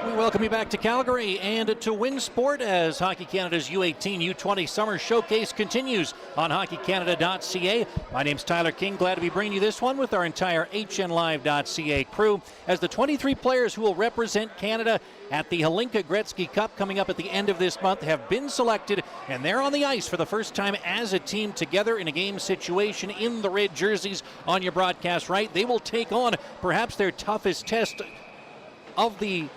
We welcome you back to Calgary and to Win Sport as Hockey Canada's U18 U20 Summer Showcase continues on hockeycanada.ca. My name's Tyler King, glad to be bringing you this one with our entire hnlive.ca crew as the 23 players who will represent Canada at the Hlinka Gretzky Cup coming up at the end of this month have been selected, and they're on the ice for the first time as a team together in a game situation in the red jerseys on your broadcast right. They will take on perhaps their toughest test of the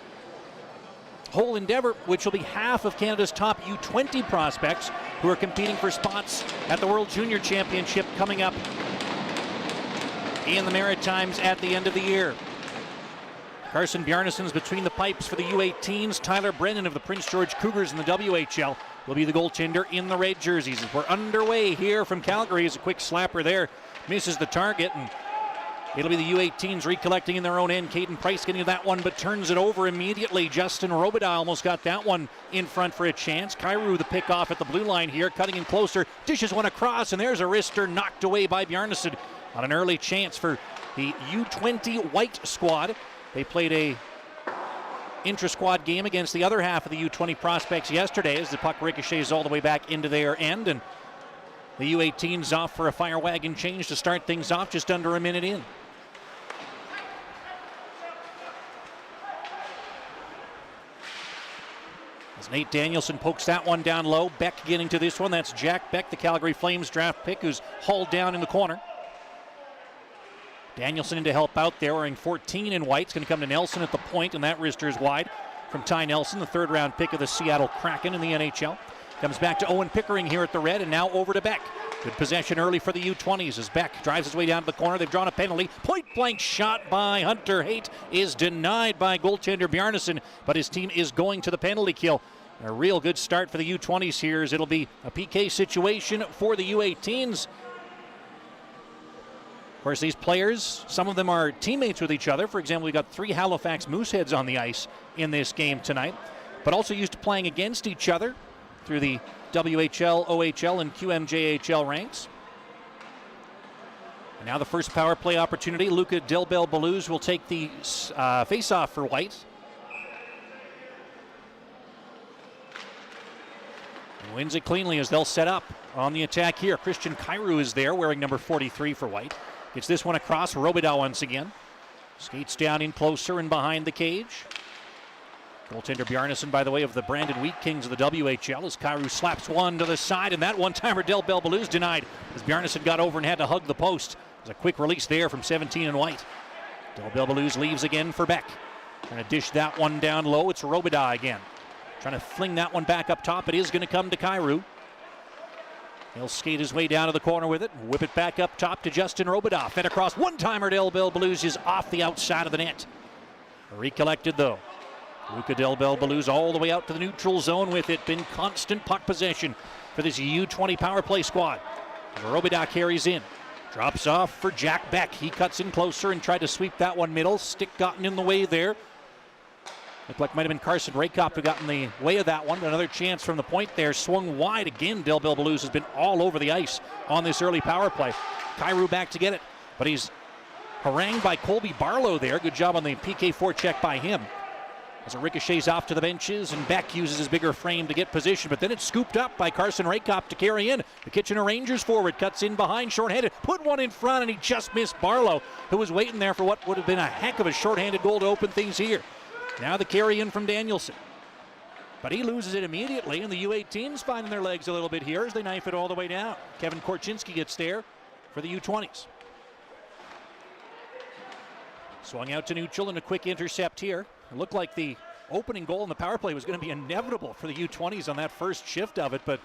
whole endeavor, which will be half of Canada's top U20 prospects who are competing for spots at the World Junior Championship coming up in the Maritimes at the end of the year. Carson Bjarnason's between the pipes for the U18s. Tyler Brennan of the Prince George Cougars in the WHL will be the goaltender in the red jerseys. As we're underway here from Calgary, as a quick slapper there misses the target, and it'll be the U18s recollecting in their own end. Caden Price getting that one, but turns it over immediately. Justin Robida almost got that one in front for a chance. Kyrou the pick off at the blue line here, cutting in closer, dishes one across, and there's a wrister knocked away by Bjarnason on an early chance for the U20 white squad. They played a intra-squad game against the other half of the U20 prospects yesterday as the puck ricochets all the way back into their end, and the U18's off for a fire wagon change to start things off just under a minute in. As Nate Danielson pokes that one down low, Beck getting to this one. That's Jack Beck, the Calgary Flames draft pick, who's hauled down in the corner. Danielson in to help out there, wearing 14 in white. It's going to come to Nelson at the point, and that wrister is wide from Ty Nelson, the third-round pick of the Seattle Kraken in the NHL. Comes back to Owen Pickering here at the red, and now over to Beck. Good possession early for the U20s as Beck drives his way down to the corner. They've drawn a penalty. Point-blank shot by Hunter Haight is denied by goaltender Bjarnason, but his team is going to the penalty kill. A real good start for the U20s here as it'll be a PK situation for the U18s. Of course, these players, some of them are teammates with each other. For example, we've got 3 Halifax Mooseheads on the ice in this game tonight, but also used to playing against each other through the WHL, OHL, and QMJHL ranks. And now the first power play opportunity. Luca Delbel-Baluz will take the face-off for White. And wins it cleanly as they'll set up on the attack here. Christian Kyrou is there wearing number 43 for White. Gets this one across. Robida once again. Skates down in closer and behind the cage. Goaltender Bjarnason, by the way, of the Brandon Wheat Kings of the WHL, as Kyrou slaps one to the side, and that one-timer Delbel-Baluz denied as Bjarnason got over and had to hug the post. There's a quick release there from 17 in white. Delbel-Baluz leaves again for Beck. Trying to dish that one down low. It's Robida again. Trying to fling that one back up top. It is going to come to Kyrou. He'll skate his way down to the corner with it, whip it back up top to Justin Robida. Fed across, one-timer Delbel-Baluz is off the outside of the net. Recollected though. Luca Delbel-Baluz all the way out to the neutral zone with it. Been constant puck possession for this U20 power play squad. Robida carries in. Drops off for Jack Beck. He cuts in closer and tried to sweep that one middle. Stick gotten in the way there. Looked like might have been Carson Rakop who got in the way of that one. But another chance from the point there. Swung wide again. Delbel-Baluz has been all over the ice on this early power play. Kyrou back to get it. But he's harangued by Colby Barlow there. Good job on the PK forecheck by him. As it ricochets off to the benches, and Beck uses his bigger frame to get position, but then it's scooped up by Carson Rakop to carry in. The Kitchener Rangers forward cuts in behind, shorthanded, put one in front, and he just missed Barlow, who was waiting there for what would have been a heck of a shorthanded goal to open things here. Now the carry in from Danielson. But he loses it immediately, and the U18's finding their legs a little bit here as they knife it all the way down. Kevin Korchinski gets there for the U20s. Swung out to neutral and a quick intercept here. It looked like the opening goal in the power play was going to be inevitable for the U20s on that first shift of it, but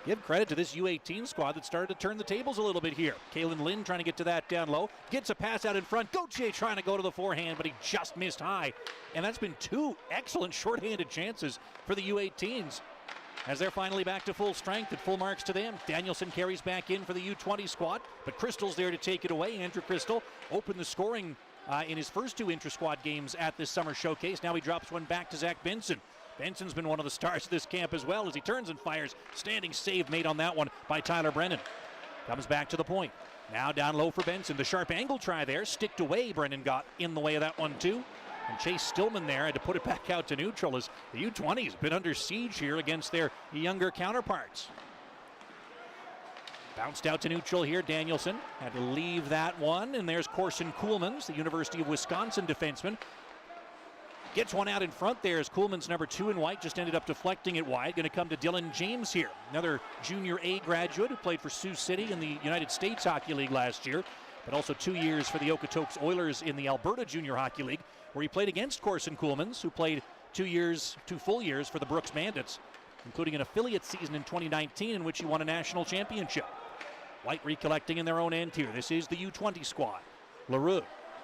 give credit to this U18 squad that started to turn the tables a little bit here. Kalen Lynn trying to get to that down low. Gets a pass out in front. Gauthier trying to go to the forehand, but he just missed high. And that's been 2 excellent shorthanded chances for the U18s as they're finally back to full strength at full marks to them. Danielson carries back in for the U20 squad, but Crystal's there to take it away. Andrew Crystal opened the scoring in his first 2 intra-squad games at this summer showcase. Now he drops one back to Zach Benson. Benson's been one of the stars of this camp as well as he turns and fires. Standing save made on that one by Tyler Brennan. Comes back to the point. Now down low for Benson. The sharp angle try there. Sticked away. Brennan got in the way of that one too. And Chase Stillman there had to put it back out to neutral as the U20 has been under siege here against their younger counterparts. Bounced out to neutral here. Danielson had to leave that one. And there's Corson Kuhlmans, the University of Wisconsin defenseman. Gets one out in front there as Kuhlmans, number 2 in white, just ended up deflecting it wide. Going to come to Dylan James here, another junior A graduate who played for Sioux City in the United States Hockey League last year, but also 2 years for the Okotoks Oilers in the Alberta Junior Hockey League, where he played against Corson Kuhlmans, who played 2 full years for the Brooks Bandits, including an affiliate season in 2019 in which he won a national championship. White recollecting in their own end here. This is the U20 squad. LaRue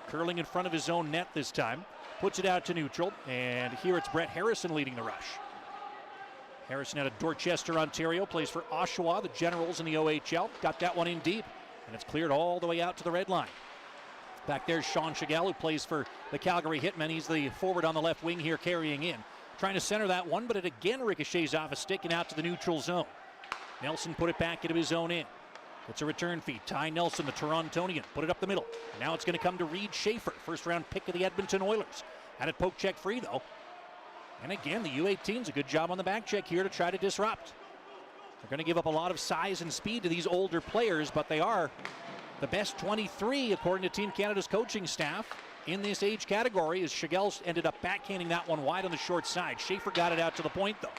curling in front of his own net this time. Puts it out to neutral, and here it's Brett Harrison leading the rush. Harrison out of Dorchester, Ontario, plays for Oshawa, the Generals in the OHL. Got that one in deep, and it's cleared all the way out to the red line. Back there's Sean Chagall, who plays for the Calgary Hitmen. He's the forward on the left wing here, carrying in. Trying to center that one, but it again ricochets off a stick and out to the neutral zone. Nelson put it back into his own end. It's a return feed. Ty Nelson, the Torontonian, put it up the middle. And now it's going to come to Reed Schaefer, first round pick of the Edmonton Oilers. Had it poke check free though. And again, the U18's a good job on the back check here to try to disrupt. They're going to give up a lot of size and speed to these older players, but they are the best 23 according to Team Canada's coaching staff in this age category, as Chagall ended up backhanding that one wide on the short side. Schaefer got it out to the point though.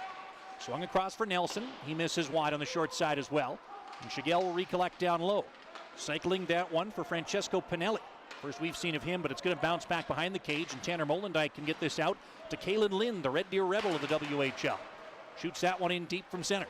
Swung across for Nelson. He misses wide on the short side as well. And Chagall will recollect down low. Cycling that one for Francesco Pinelli. First we've seen of him, but it's going to bounce back behind the cage, and Tanner Molendijk can get this out to Kalen Lind, the Red Deer Rebel of the WHL. Shoots that one in deep from center.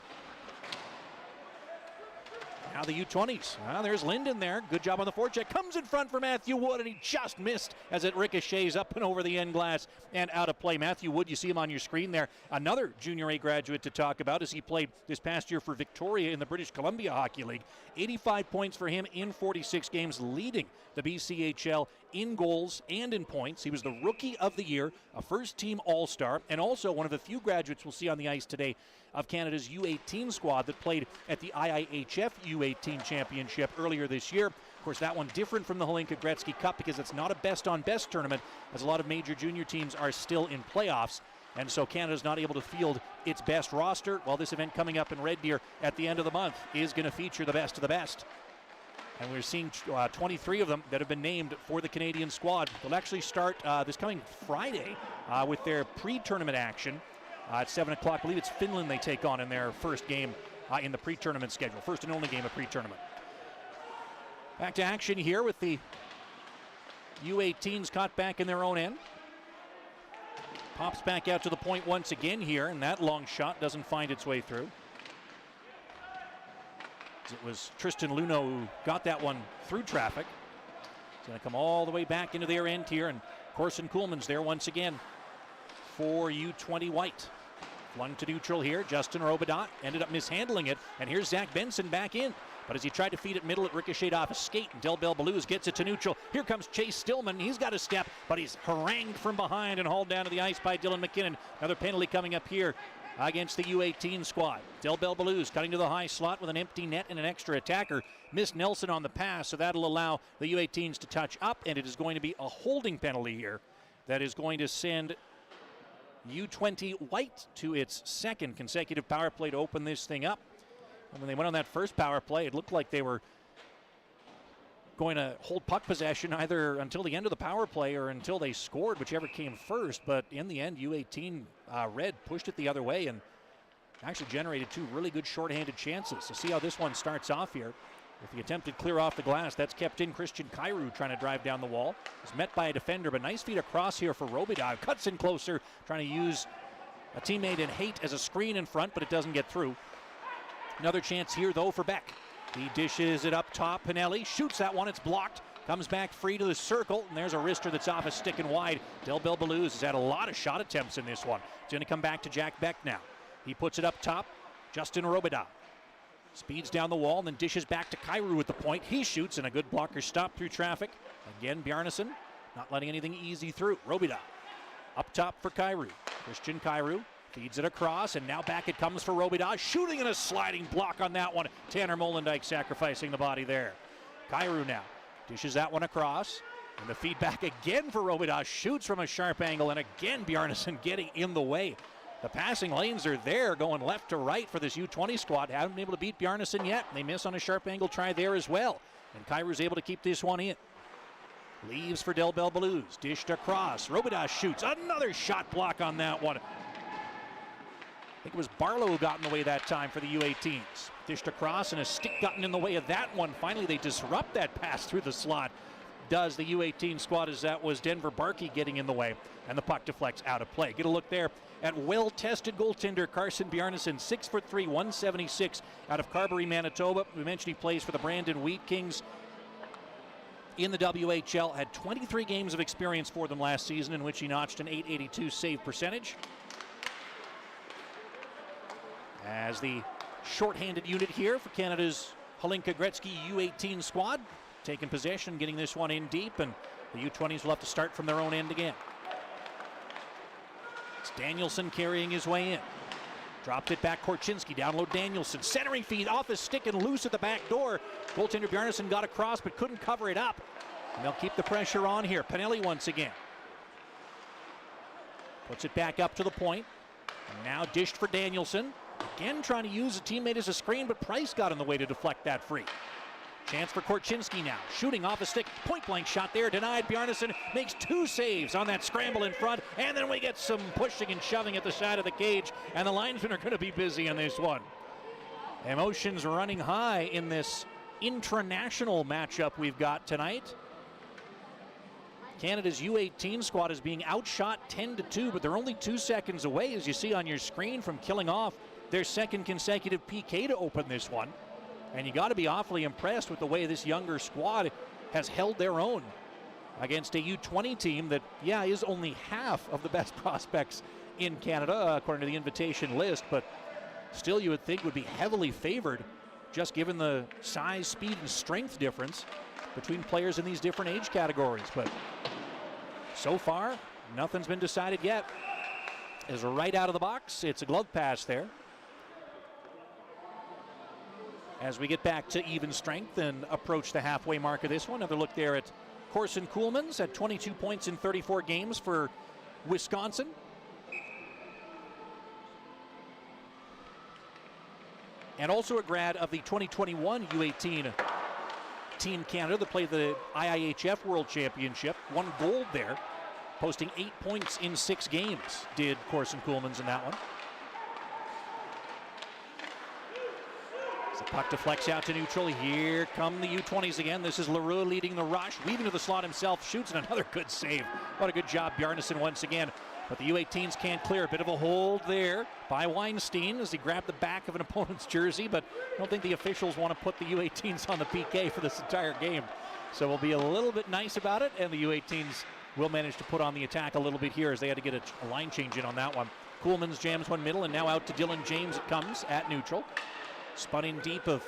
Now the U20s. There's Lind in there. Good job on the forecheck. Comes in front for Matthew Wood, and he just missed as it ricochets up and over the end glass and out of play. Matthew Wood, you see him on your screen there. Another Junior A graduate to talk about as he played this past year for Victoria in the British Columbia Hockey League. 85 points for him in 46 games, leading the BCHL in goals and in points. He was the Rookie of the Year, a first-team All-Star, and also one of the few graduates we'll see on the ice today of Canada's U18 squad that played at the IIHF U18 Championship earlier this year. Of course, that one different from the Holinka Gretzky Cup because it's not a best-on-best tournament, as a lot of major junior teams are still in playoffs, and so Canada's not able to field its best roster. Well, this event coming up in Red Deer at the end of the month is going to feature the best of the best. And we're seeing 23 of them that have been named for the Canadian squad. They'll actually start this coming Friday with their pre-tournament action at 7 o'clock. I believe it's Finland they take on in their first game in the pre-tournament schedule. First and only game of pre-tournament. Back to action here with the U18s caught back in their own end. Pops back out to the point once again here, and that long shot doesn't find its way through. It was Tristan Luneau who got that one through traffic. It's going to come all the way back into their end here, and Corson Kuhlmans there once again for U20 White. Flung to neutral here. Justin Robidas ended up mishandling it, and here's Zach Benson back in. But as he tried to feed it middle, it ricocheted off a skate, and Del Bel Belluz gets it to neutral. Here comes Chase Stillman. He's got a step, but he's harangued from behind and hauled down to the ice by Dylan McKinnon. Another penalty coming up here against the U18 squad. Del Bel Belluz cutting to the high slot with an empty net and an extra attacker. Missed Nelson on the pass, so that'll allow the U18s to touch up, and it is going to be a holding penalty here that is going to send U20 White to its second consecutive power play to open this thing up. And when they went on that first power play, it looked like they were going to hold puck possession either until the end of the power play or until they scored, whichever came first. But in the end, U18 Red pushed it the other way and actually generated two really good shorthanded chances. So see how this one starts off here. With the attempted clear off the glass, that's kept in. Christian Kyrou trying to drive down the wall. Is met by a defender, but nice feed across here for Robidas. Cuts in closer, trying to use a teammate in Haight as a screen in front, but it doesn't get through. Another chance here, though, for Beck. He dishes it up top. Pinelli shoots that one. It's blocked. Comes back free to the circle, and there's a wrister that's off a stick and wide. Del Bel Belluz has had a lot of shot attempts in this one. It's going to come back to Jack Beck now. He puts it up top. Justin Robidas speeds down the wall and then dishes back to Kyrou with the point. He shoots, and a good blocker stop through traffic. Again, Bjarnason not letting anything easy through. Robidas up top for Kyrou. Christian Kyrou feeds it across, and now back it comes for Robidas. Shooting and a sliding block on that one. Tanner Molendijk sacrificing the body there. Kyrou now dishes that one across. And the feedback again for Robidas. Shoots from a sharp angle, and again Bjarnason getting in the way. The passing lanes are there, going left to right for this U20 squad. Haven't been able to beat Bjarnason yet. They miss on a sharp angle try there as well. And Kairu's able to keep this one in. Leaves for Del Bel Blues. Dished across. Robidas shoots. Another shot block on that one. I think it was Barlow who got in the way that time for the U18s. Dished across, and a stick gotten in the way of that one. Finally, they disrupt that pass through the slot. Does the U18 squad, as that was Denver Barkey getting in the way, and the puck deflects out of play. Get a look there at well-tested goaltender Carson Bjarnason, 6'3", 176, out of Calgary, Manitoba. We mentioned he plays for the Brandon Wheat Kings in the WHL. Had 23 games of experience for them last season, in which he notched an .882 save percentage. As the shorthanded unit here for Canada's Hlinka Gretzky U18 squad, taking possession, getting this one in deep, and the U20s will have to start from their own end again. It's Danielson carrying his way in. Dropped it back, Korchinski, down low Danielson. Centering feed off his stick and loose at the back door. Goaltender Bjarnason got across but couldn't cover it up. And they'll keep the pressure on here. Pinelli once again. Puts it back up to the point. And now dished for Danielson. Again trying to use a teammate as a screen, but Price got in the way to deflect that free. Chance for Korchinski now. Shooting off a stick. Point-blank shot there. Denied. Bjarnason makes 2 saves on that scramble in front. And then we get some pushing and shoving at the side of the cage. And the linesmen are going to be busy on this one. Emotions running high in this intranational matchup we've got tonight. Canada's U18 squad is being outshot 10-2, but they're only 2 seconds away, as you see on your screen, from killing off their second consecutive PK to open this one. And you got to be awfully impressed with the way this younger squad has held their own against a U20 team that, yeah, is only half of the best prospects in Canada, according to the invitation list, but still you would think would be heavily favored, just given the size, speed, and strength difference between players in these different age categories. But so far, nothing's been decided yet. Is right out of the box. It's a glove pass there. As we get back to even strength and approach the halfway mark of this one, another look there at Corson Kuhlmans at 22 points in 34 games for Wisconsin. And also a grad of the 2021 U18 Team Canada that played the IIHF World Championship. Won gold there, posting 8 points in 6 games, did Corson Kuhlmans in that one. The puck deflects out to neutral. Here come the U20s again. This is Leroux leading the rush. Weaving to the slot himself. Shoots, and another good save. What a good job, Bjarnason, once again. But the U18s can't clear. A bit of a hold there by Weinstein as he grabbed the back of an opponent's jersey. But I don't think the officials want to put the U18s on the PK for this entire game. So we'll be a little bit nice about it. And the U18s will manage to put on the attack a little bit here as they had to get a line change in on that one. Kuhlmans jams one middle, and now out to Dylan James it comes at neutral. Spun in deep of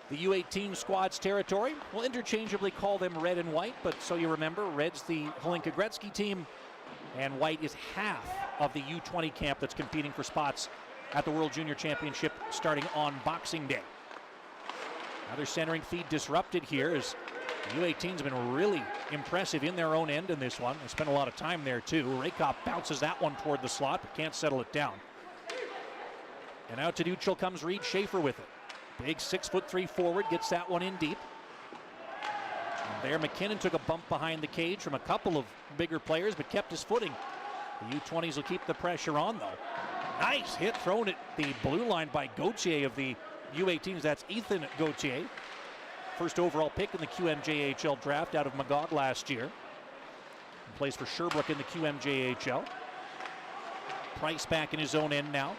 the U18 squad's territory. We'll interchangeably call them red and white, but so you remember, red's the Hlinka Gretzky team, and white is half of the U20 camp that's competing for spots at the World Junior Championship starting on Boxing Day. Another centering feed disrupted here as the U18s have been really impressive in their own end in this one. They spent a lot of time there too. Raykop bounces that one toward the slot, but can't settle it down. And out to neutral comes Reed Schaefer with it. Big 6'3" forward, gets that one in deep. And there McKinnon took a bump behind the cage from a couple of bigger players, but kept his footing. The U20s will keep the pressure on, though. Nice hit thrown at the blue line by Gauthier of the U18s. That's Ethan Gauthier. First overall pick in the QMJHL draft out of Magog last year. He plays for Sherbrooke in the QMJHL. Price back in his own end now.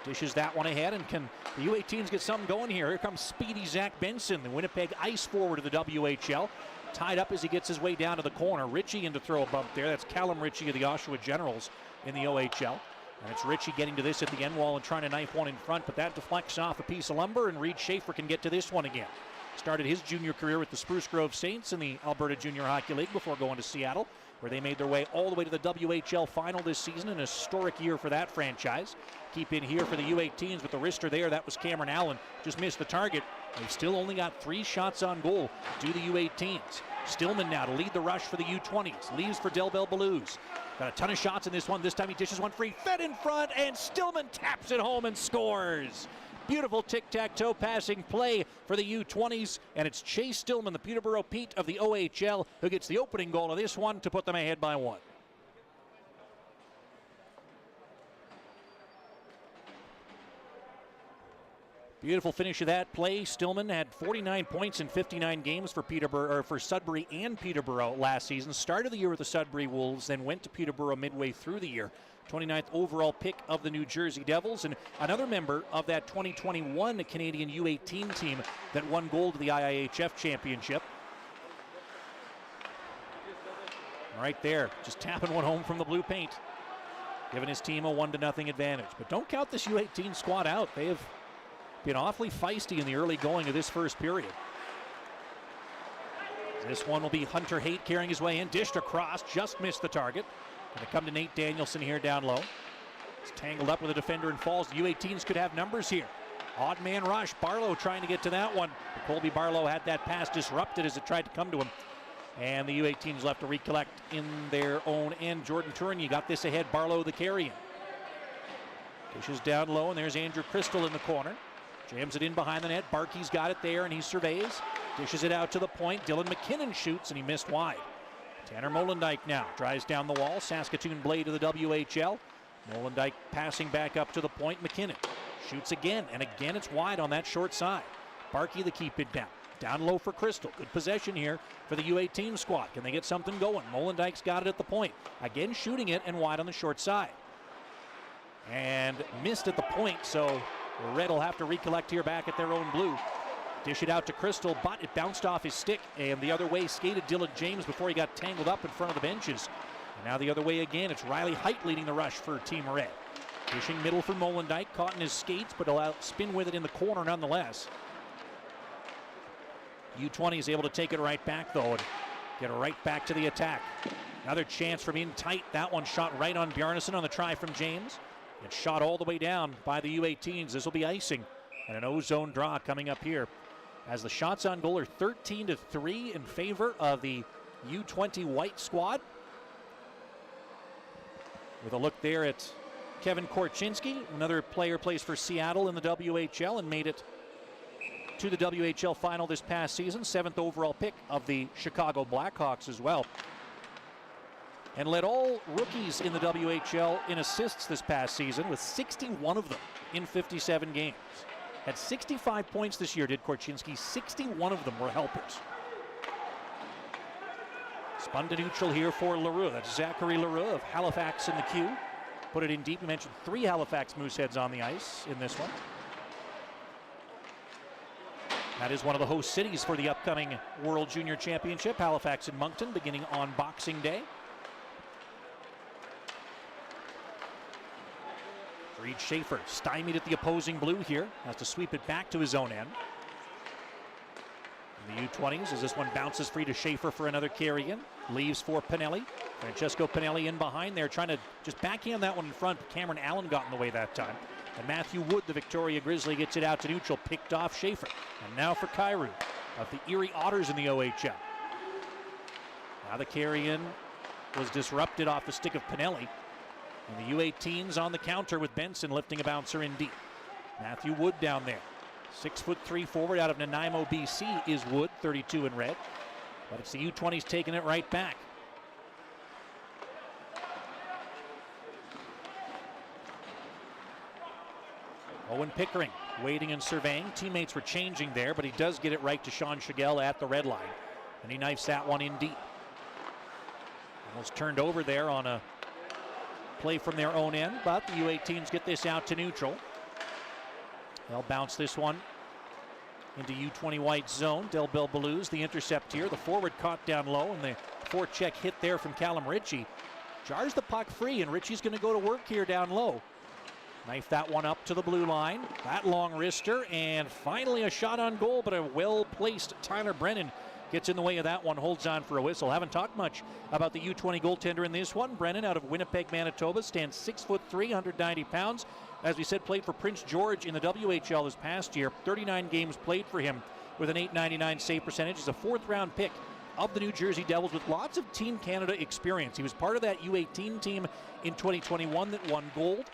Dishes that one ahead, and can the U18s get something going here? Here comes speedy Zach Benson, the Winnipeg ice forward of the WHL. Tied up as he gets his way down to the corner. Ritchie in to throw a bump there. That's Callum Ritchie of the Oshawa Generals in the OHL. And it's Ritchie getting to this at the end wall and trying to knife one in front, but that deflects off a piece of lumber, and Reed Schaefer can get to this one again. Started his junior career with the Spruce Grove Saints in the Alberta Junior Hockey League before going to Seattle. where they made their way all the way to the WHL final this season. An historic year for that franchise. Keep in here for the U18s with the wrister there. That was Cameron Allen. Just missed the target. They've still only got 3 shots on goal to the U18s. Stillman now to lead the rush for the U20s. Leaves for Del Bel Blues. Got a ton of shots in this one. This time he dishes one free. Fed in front, and Stillman taps it home and scores. Beautiful tic-tac-toe passing play for the U20s, and it's Chase Stillman, the Peterborough Pete of the OHL, who gets the opening goal of this one to put them ahead by 1. Beautiful finish of that play. Stillman had 49 points in 59 games for Peterborough, or for Sudbury and Peterborough last season. Started the year with the Sudbury Wolves, then went to Peterborough midway through the year. 29th overall pick of the New Jersey Devils, and another member of that 2021 Canadian U18 team that won gold to the IIHF championship. Right there, just tapping one home from the blue paint, giving his team a 1-0 advantage. But don't count this U18 squad out. They have been awfully feisty in the early going of this first period. This one will be Hunter Haight carrying his way in, dished across, just missed the target. Going to come to Nate Danielson here down low. It's tangled up with a defender and falls. The U18s could have numbers here. Odd man rush. Barlow trying to get to that one. But Colby Barlow had that pass disrupted as it tried to come to him. And the U18s left to recollect in their own end. Jordan Turin, you got this ahead. Barlow the carry-in. Dishes down low, and there's Andrew Crystal in the corner. Jams it in behind the net. Barkey's got it there, and he surveys. Dishes it out to the point. Dylan McKinnon shoots, and he missed wide. Tanner Molendyk now drives down the wall. Saskatoon Blade to the WHL. Molendyk passing back up to the point. McKinnon shoots again, and again it's wide on that short side. Barkey the keep it down. Down low for Crystal. Good possession here for the U18 squad. Can they get something going? Molendyk's got it at the point. Again shooting it and wide on the short side. And missed at the point, so Red will have to recollect here back at their own blue. Dish it out to Crystal, but it bounced off his stick, and the other way skated Dylan James before he got tangled up in front of the benches. And now the other way again, it's Riley Height leading the rush for Team Red. Dishing middle for Molendyk, caught in his skates, but allowed spin with it in the corner nonetheless. U20 is able to take it right back, though, and get it right back to the attack. Another chance from in tight. That one shot right on Bjarnason on the try from James. It's shot all the way down by the U18s. This will be icing, and an O-zone draw coming up here, as the shots on goal are 13-3 in favor of the U20 white squad. With a look there at Kevin Korchinski, another player plays for Seattle in the WHL and made it to the WHL final this past season. 7th overall pick of the Chicago Blackhawks as well. And led all rookies in the WHL in assists this past season, with 61 of them in 57 games. Had 65 points this year, did Korchinski. 61 of them were helpers. Spun to neutral here for Leroux. That's Zachary Leroux of Halifax in the queue. Put it in deep. We mentioned 3 Halifax Mooseheads on the ice in this one. That is one of the host cities for the upcoming World Junior Championship. Halifax and Moncton beginning on Boxing Day. Reed Schaefer stymied at the opposing blue here. Has to sweep it back to his own end. In the U20s, as this one bounces free to Schaefer for another carry-in. Leaves for Pinelli. Francesco Pinelli in behind there, trying to just backhand that one in front. Cameron Allen got in the way that time. And Matthew Wood, the Victoria Grizzly, gets it out to neutral, picked off Schaefer. And now for Kyrou of the Erie Otters in the OHL. Now the carry-in was disrupted off the stick of Pinelli. And the U18's on the counter with Benson lifting a bouncer in deep. Matthew Wood down there. 6'3" forward out of Nanaimo, BC is Wood, 32 in red. But it's the U20's taking it right back. Owen Pickering waiting and surveying. Teammates were changing there, but he does get it right to Sean Shigell at the red line. And he knifes that one in deep. Almost turned over there on a play from their own end, but the U18s get this out to neutral. They'll bounce this one into U20 white zone. Del Bel Blues, the intercept here. The forward caught down low, and the forecheck hit there from Callum Ritchie. Jars the puck free, and Ritchie's going to go to work here down low. Knife that one up to the blue line. That long wrister, and finally a shot on goal, but a well-placed Tyler Brennan gets in the way of that one, holds on for a whistle. Haven't talked much about the U20 goaltender in this one. Brennan out of Winnipeg, Manitoba, stands 6'3", 190 pounds. As we said, played for Prince George in the WHL this past year. 39 games played for him with an .899 save percentage. He's a fourth-round pick of the New Jersey Devils with lots of Team Canada experience. He was part of that U18 team in 2021 that won gold.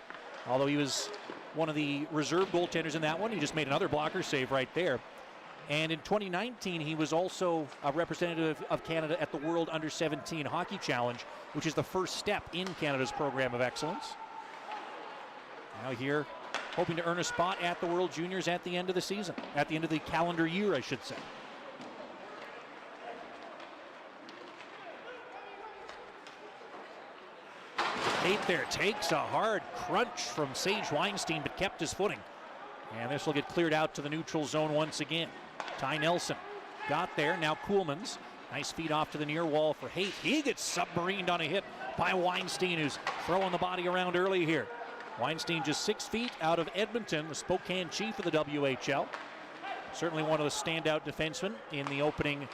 Although he was one of the reserve goaltenders in that one, he just made another blocker save right there. And in 2019, he was also a representative of Canada at the World Under-17 Hockey Challenge, which is the first step in Canada's program of excellence. Now here, hoping to earn a spot at the World Juniors at the end of the season, at the end of the calendar year, I should say. Haight there takes a hard crunch from Sage Weinstein, but kept his footing. And this will get cleared out to the neutral zone once again. Ty Nelson got there, now Kuhlman's. Nice feed off to the near wall for Haight. He gets submarined on a hit by Weinstein, who's throwing the body around early here. Weinstein just 6 feet out of Edmonton, the Spokane chief of the WHL. Certainly one of the standout defensemen in the opening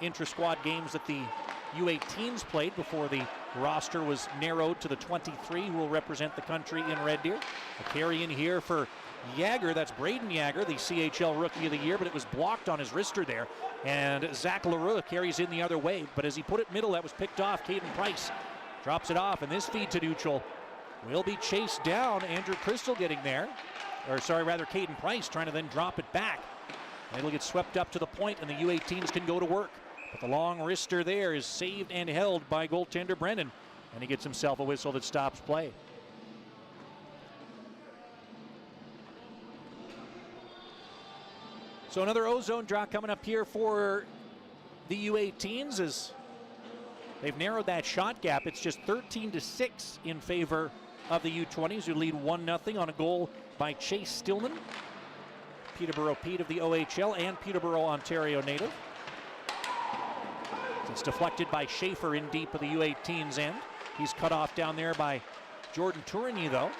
intra-squad games that the U18s played before the roster was narrowed to the 23 who will represent the country in Red Deer. A carry in here for Jagger, that's Braden Jagger, the CHL Rookie of the Year, but it was blocked on his wrister there. And Zach Leroux carries in the other way, but as he put it middle, that was picked off. Caden Price drops it off, and this feed to neutral will be chased down. Andrew Crystal getting there, Caden Price trying to then drop it back. And it'll get swept up to the point, and the U18s can go to work. But the long wrister there is saved and held by goaltender Brennan, and he gets himself a whistle that stops play. So another ozone draw coming up here for the U18s as they've narrowed that shot gap. It's just 13-6 in favor of the U20s, who lead 1-0 on a goal by Chase Stillman, Peterborough Pete of the OHL and Peterborough, Ontario native. It's deflected by Schaefer in deep of the U18's end. He's cut off down there by Jordan Tourigny, though.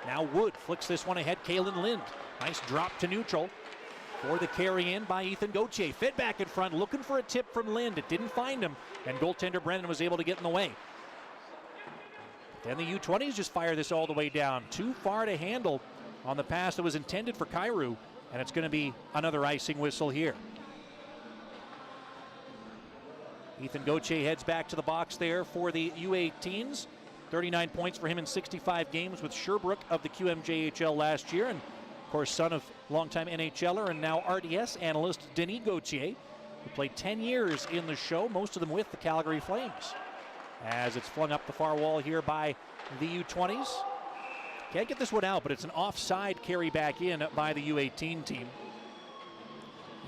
Now Wood flicks this one ahead. Kalen Lind. Nice drop to neutral for the carry in by Ethan Gauthier. Fed back in front, looking for a tip from Lind. It didn't find him, and goaltender Brennan was able to get in the way. Then the U20s just fire this all the way down. Too far to handle on the pass that was intended for Kyrou, and it's going to be another icing whistle here. Ethan Gauthier heads back to the box there for the U18s. 39 points for him in 65 games with Sherbrooke of the QMJHL last year. And, of course, son of longtime NHLer and now RDS analyst Denis Gauthier, who played 10 years in the show, most of them with the Calgary Flames. As it's flung up the far wall here by the U20s. Can't get this one out, but it's an offside carry back in by the U18 team.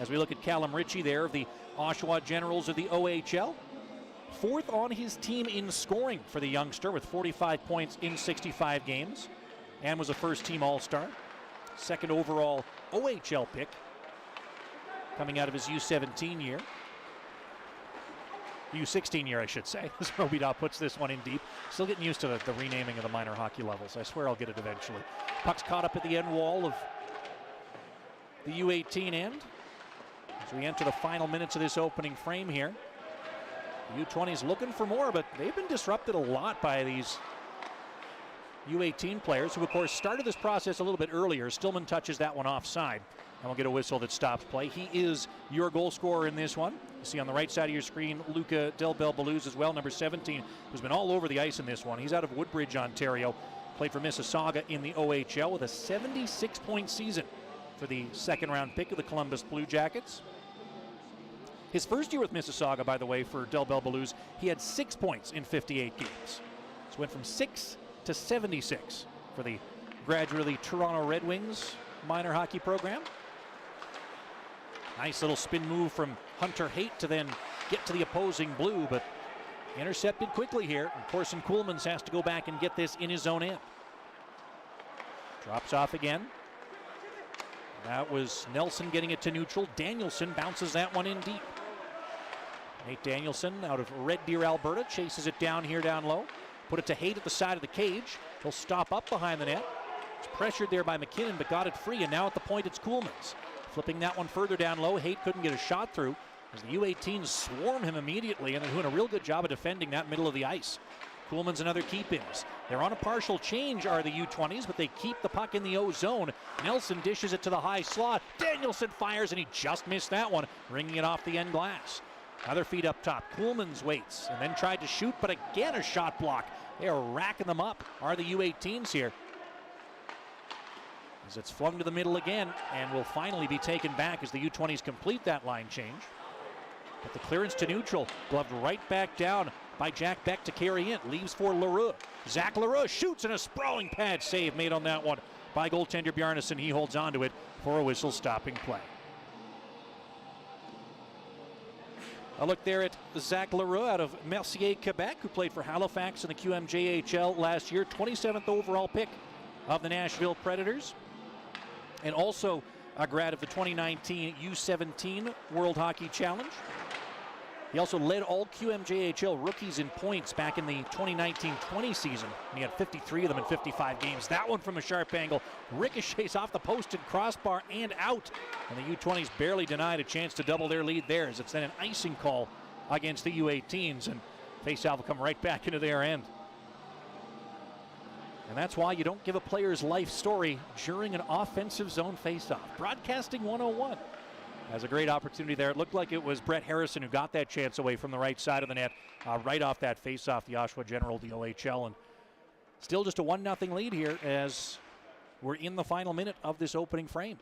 As we look at Callum Ritchie there of the Oshawa Generals of the OHL. Fourth on his team in scoring for the youngster with 45 points in 65 games and was a first-team All-Star. Second overall OHL pick coming out of his U17 year. U16 year, I should say, as Robidoux puts this one in deep. Still getting used to the renaming of the minor hockey levels. I swear I'll get it eventually. Puck's caught up at the end wall of the U18 end. As we enter the final minutes of this opening frame here. The U20's looking for more, but they've been disrupted a lot by these U18 players, who of course started this process a little bit earlier. Stillman touches that one offside, and we'll get a whistle that stops play. He is your goal scorer in this one. You see on the right side of your screen, Luca Del Bel-Baluz as well, number 17, who's been all over the ice in this one. He's out of Woodbridge, Ontario. Played for Mississauga in the OHL with a 76-point season for the second-round pick of the Columbus Blue Jackets. His first year with Mississauga, by the way, for Del Bel-Baluz, he had 6 points in 58 games. So went from 6 to 76 for the gradually Toronto Red Wings minor hockey program. Nice little spin move from Hunter Haight to then get to the opposing blue, but intercepted quickly here. And Corson Kuhlmans has to go back and get this in his own end. Drops off again. That was Nelson getting it to neutral. Danielson bounces that one in deep. Nate Danielson out of Red Deer, Alberta, chases it down here down low. Put it to Haight at the side of the cage. He'll stop up behind the net. It's pressured there by McKinnon, but got it free, and now at the point it's Kuhlmans. Flipping that one further down low. Haight couldn't get a shot through. as the U18s swarm him immediately, and they're doing a real good job of defending that middle of the ice. Kuhlman's another keep-ins. They're on a partial change, are the U20s, but they keep the puck in the O zone. Nelson dishes it to the high slot. Danielson fires, and he just missed that one, ringing it off the end glass. Other feet up top. Kuhlman's waits and then tried to shoot, but again a shot block. They are racking them up, are the U18s here. As it's flung to the middle again, and will finally be taken back as the U20s complete that line change. But the clearance to neutral, gloved right back down by Jack Beck to carry in. Leaves for Leroux. Zach Leroux shoots, and a sprawling pad save made on that one by goaltender Bjarnason. He holds on to it for a whistle stopping play. A look there at Zach Leroux out of Mercier, Quebec, who played for Halifax in the QMJHL last year. 27th overall pick of the Nashville Predators. And also a grad of the 2019 U17 World Hockey Challenge. He also led all QMJHL rookies in points back in the 2019-20 season. He had 53 of them in 55 games. That one from a sharp angle ricochets off the posted crossbar and out. And the U20s barely denied a chance to double their lead there, as it's then an icing call against the U18s. And faceoff will come right back into their end. And that's why you don't give a player's life story during an offensive zone faceoff. Broadcasting 101 has a great opportunity there. It looked like it was Brett Harrison who got that chance away from the right side of the net, right off that faceoff, the Oshawa General, the OHL. And still just a 1-0 lead here as we're in the final minute of this opening frame.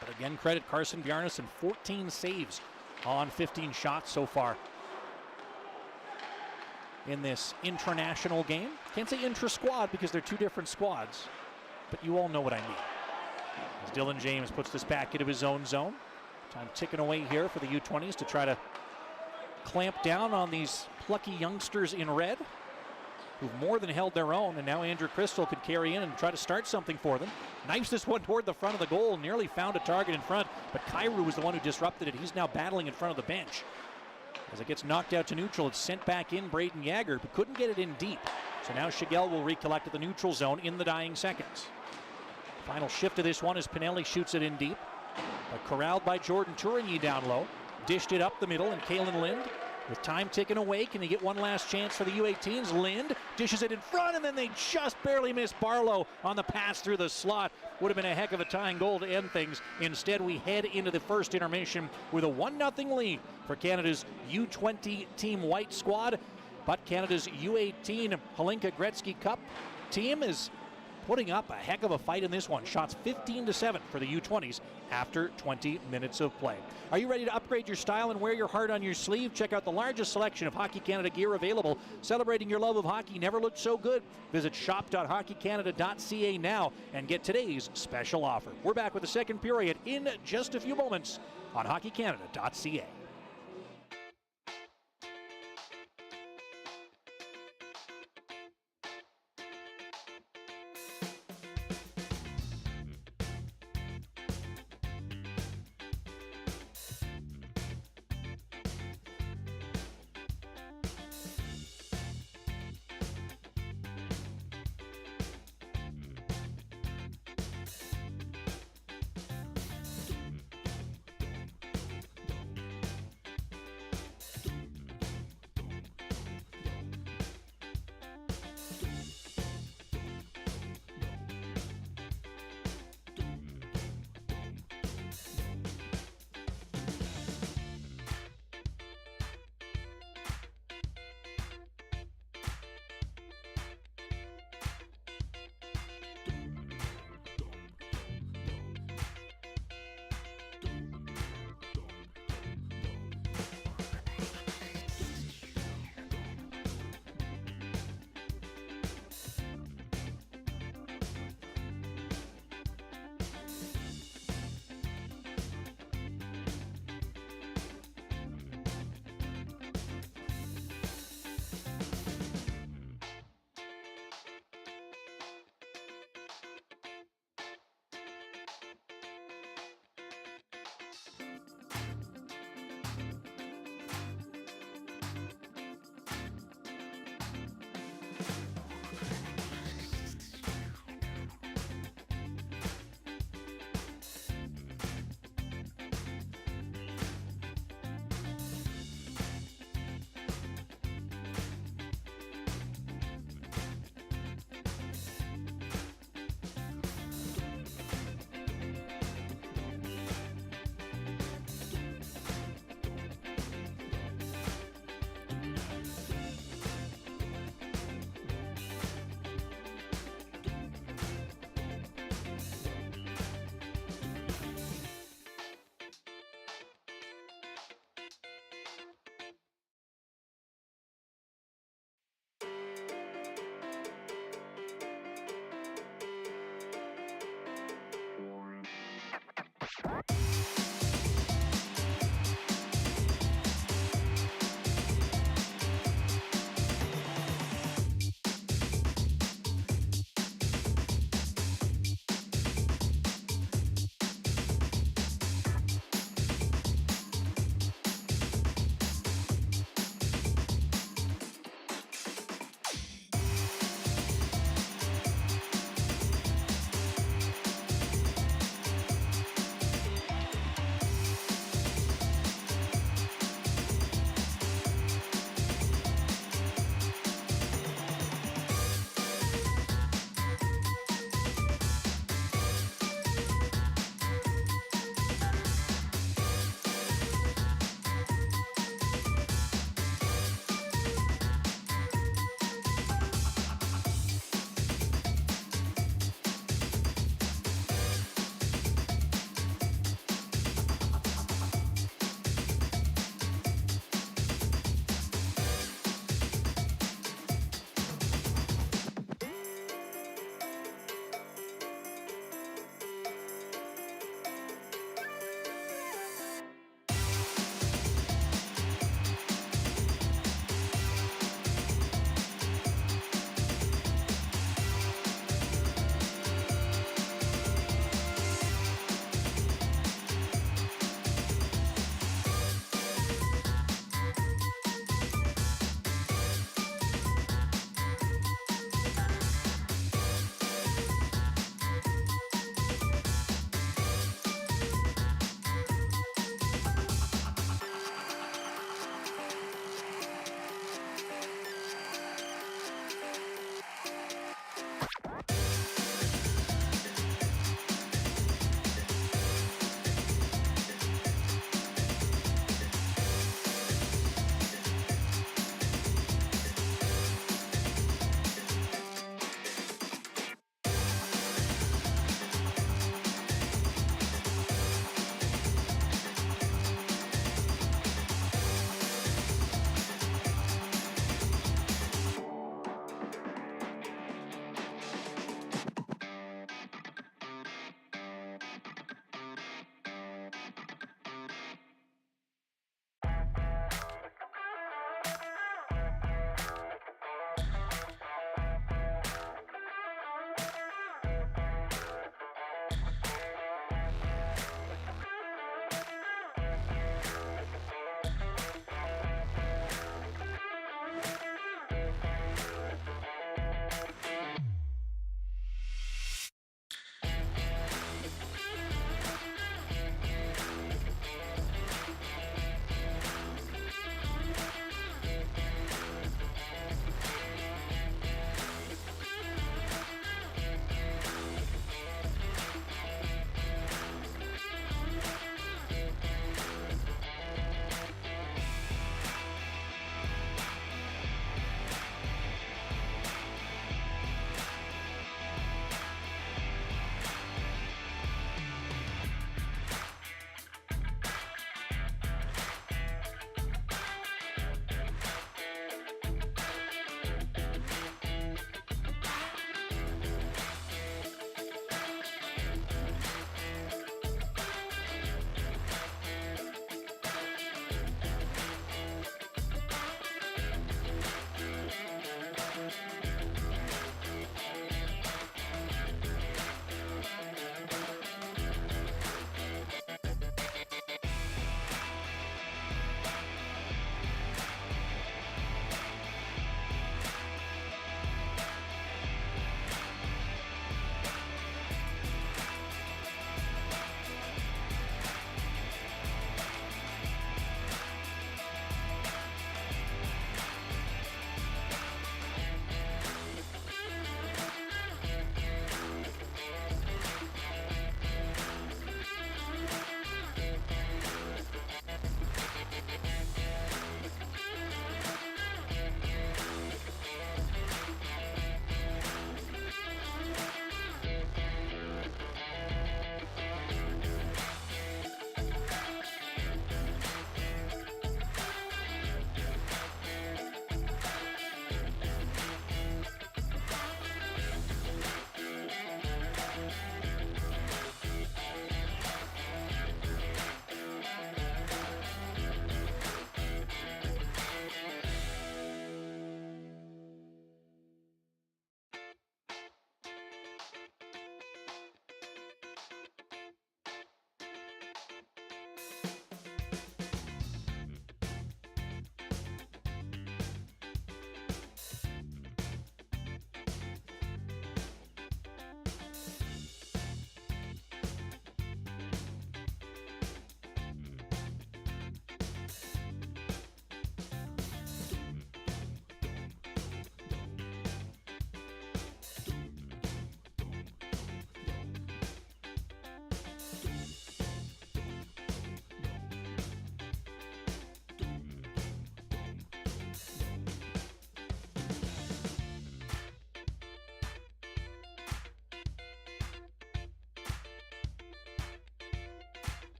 But again, credit Carson Bjarnason, 14 saves on 15 shots so far in this international game. Can't say intra-squad because they're two different squads, but you all know what I mean. As Dylan James puts this back into his own zone. Time ticking away here for the U20s to try to clamp down on these plucky youngsters in red who've more than held their own, and now Andrew Crystal could carry in and try to start something for them. Knifes this one toward the front of the goal, nearly found a target in front, but Kyrou was the one who disrupted it. He's now battling in front of the bench. As it gets knocked out to neutral, it's sent back in Braden Yager, but couldn't get it in deep. So now Shigel will recollect at the neutral zone in the dying seconds. Final shift of this one as Pinelli shoots it in deep. But corralled by Jordan Tourigny down low. Dished it up the middle, and Kalen Lind, with time ticking away, can he get one last chance for the U18s? Lind dishes it in front, and then they just barely miss Barlow on the pass through the slot. Would have been a heck of a tying goal to end things. Instead, we head into the first intermission with a 1-0 lead for Canada's U20 Team White squad. But Canada's U18 Hlinka Gretzky Cup team is putting up a heck of a fight in this one. Shots 15-7 for the U20s after 20 minutes of play. Are you ready to upgrade your style and wear your heart on your sleeve? Check out the largest selection of Hockey Canada gear available. Celebrating your love of hockey never looked so good. Visit shop.hockeycanada.ca now and get today's special offer. We're back with the second period in just a few moments on hockeycanada.ca.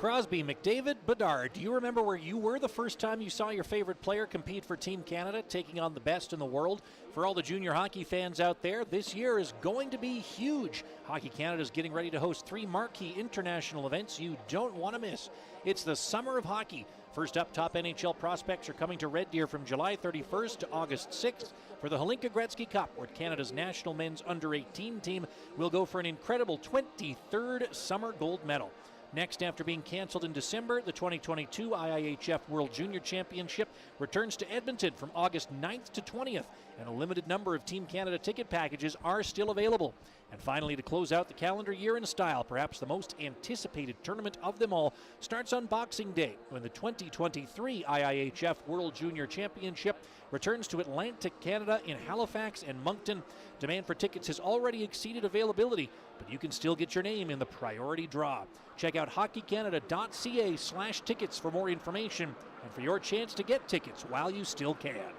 Crosby, McDavid, Bedard. Do you remember where you were the first time you saw your favorite player compete for Team Canada, taking on the best in the world? For all the junior hockey fans out there, this year is going to be huge. Hockey Canada is getting ready to host 3 marquee international events you don't want to miss. It's the Summer of Hockey. First up, top NHL prospects are coming to Red Deer from July 31st to August 6th for the Hlinka Gretzky Cup, where Canada's national men's under-18 team will go for an incredible 23rd summer gold medal. Next, after being canceled in December, the 2022 IIHF World Junior Championship returns to Edmonton from August 9th to 20th, and a limited number of Team Canada ticket packages are still available. And finally, to close out the calendar year in style, perhaps the most anticipated tournament of them all starts on Boxing Day, when the 2023 IIHF World Junior Championship returns to Atlantic Canada in Halifax and Moncton. Demand for tickets has already exceeded availability, but you can still get your name in the priority draw. Check out hockeycanada.ca/tickets for more information and for your chance to get tickets while you still can.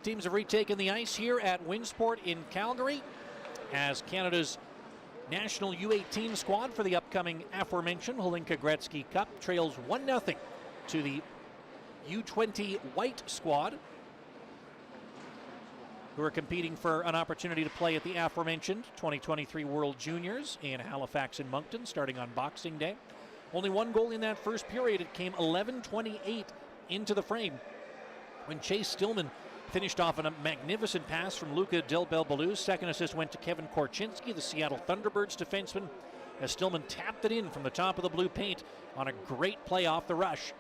Teams have retaken the ice here at Winsport in Calgary as Canada's national U18 squad for the upcoming aforementioned Hlinka Gretzky Cup trails 1-0 to the U20 white squad, who are competing for an opportunity to play at the aforementioned 2023 World Juniors in Halifax and Moncton starting on Boxing Day. Only one goal in that first period. It came 11:28 into the frame when Chase Stillman finished off on a magnificent pass from Luca Del Belbelou's. Second assist went to Kevin Korchinski, the Seattle Thunderbirds defenseman, as Stillman tapped it in from the top of the blue paint on a great play off the rush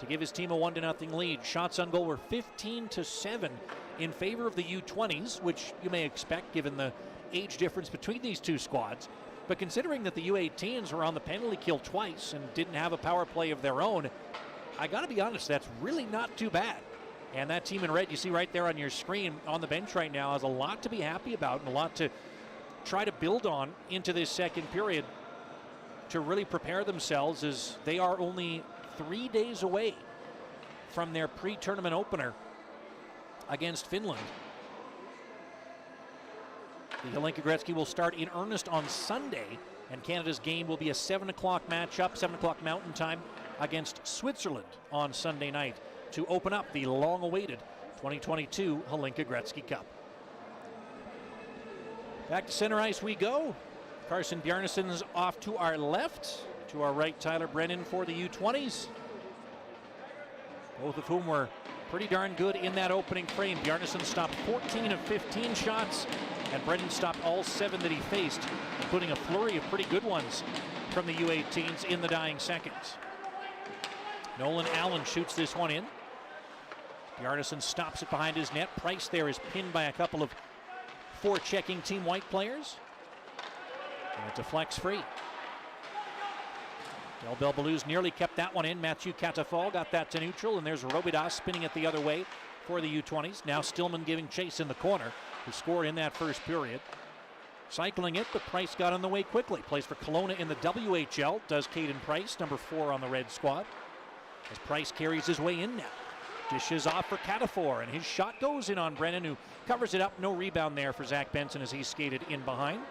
to give his team a 1-0 lead. Shots on goal were 15-7 in favor of the U20s, which you may expect given the age difference between these two squads. But considering that the U18s were on the penalty kill twice and didn't have a power play of their own, I got to be honest, that's really not too bad. And that team in red you see right there on your screen on the bench right now has a lot to be happy about and a lot to try to build on into this second period to really prepare themselves, as they are only 3 days away from their pre-tournament opener against Finland. The Hlinka Gretzky will start in earnest on Sunday, and Canada's game will be a 7 o'clock matchup, 7 o'clock Mountain Time, against Switzerland on Sunday night to open up the long-awaited 2022 Hlinka Gretzky Cup. Back to center ice we go. Carson Bjarnason's off to our left. To our right, Tyler Brennan for the U20s. Both of whom were pretty darn good in that opening frame. Bjarnason stopped 14 of 15 shots, and Brennan stopped all 7 that he faced, including a flurry of pretty good ones from the U18s in the dying seconds. Nolan Allen shoots this one in. Bjarnason stops it behind his net. Price there is pinned by a couple of forechecking Team White players. And it deflects free. Del Belbelou's nearly kept that one in. Mathieu Catafal got that to neutral, and there's Robidas spinning it the other way for the U20s. Now Stillman giving chase in the corner, who scored in that first period. Cycling it, but Price got on the way quickly. Plays for Kelowna in the WHL, does Caden Price, number 4 on the red squad. As Price carries his way in now. Dishes off for Catafal, and his shot goes in on Brennan, who covers it up. No rebound there for Zach Benson as he skated in behind.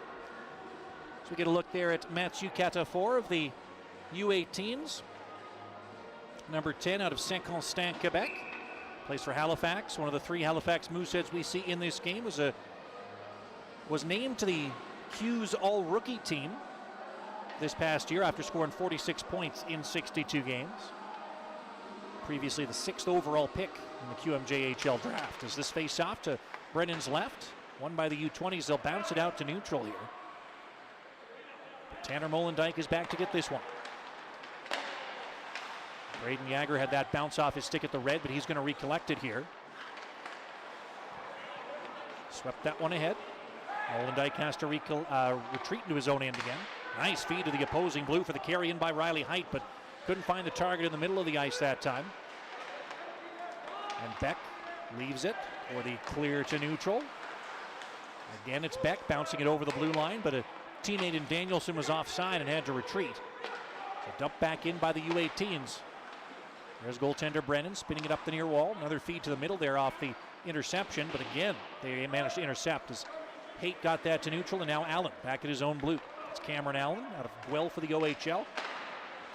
So we get a look there at Mathieu Catafal of the U18s. Number 10 out of Saint-Constant, Quebec. Plays for Halifax. One of the 3 Halifax Mooseheads we see in this game was named to the Hughes All-Rookie team this past year after scoring 46 points in 62 games. Previously the 6th overall pick in the QMJHL draft. As this face off to Brennan's left, won by the U20s, they'll bounce it out to neutral here. But Tanner Molendyk is back to get this one. Braden Yager had that bounce off his stick at the red, but he's going to recollect it here. Swept that one ahead. Molendyk has to retreat into his own end again. Nice feed to the opposing blue for the carry in by Riley Height, but couldn't find the target in the middle of the ice that time. And Beck leaves it for the clear to neutral. Again, it's Beck bouncing it over the blue line, but a teammate in Danielson was offside and had to retreat. So dumped back in by the U18s. There's goaltender Brennan spinning it up the near wall. Another feed to the middle there off the interception, but again, they managed to intercept as Haight got that to neutral, and now Allen back at his own blue. It's Cameron Allen out of Guelph for the OHL.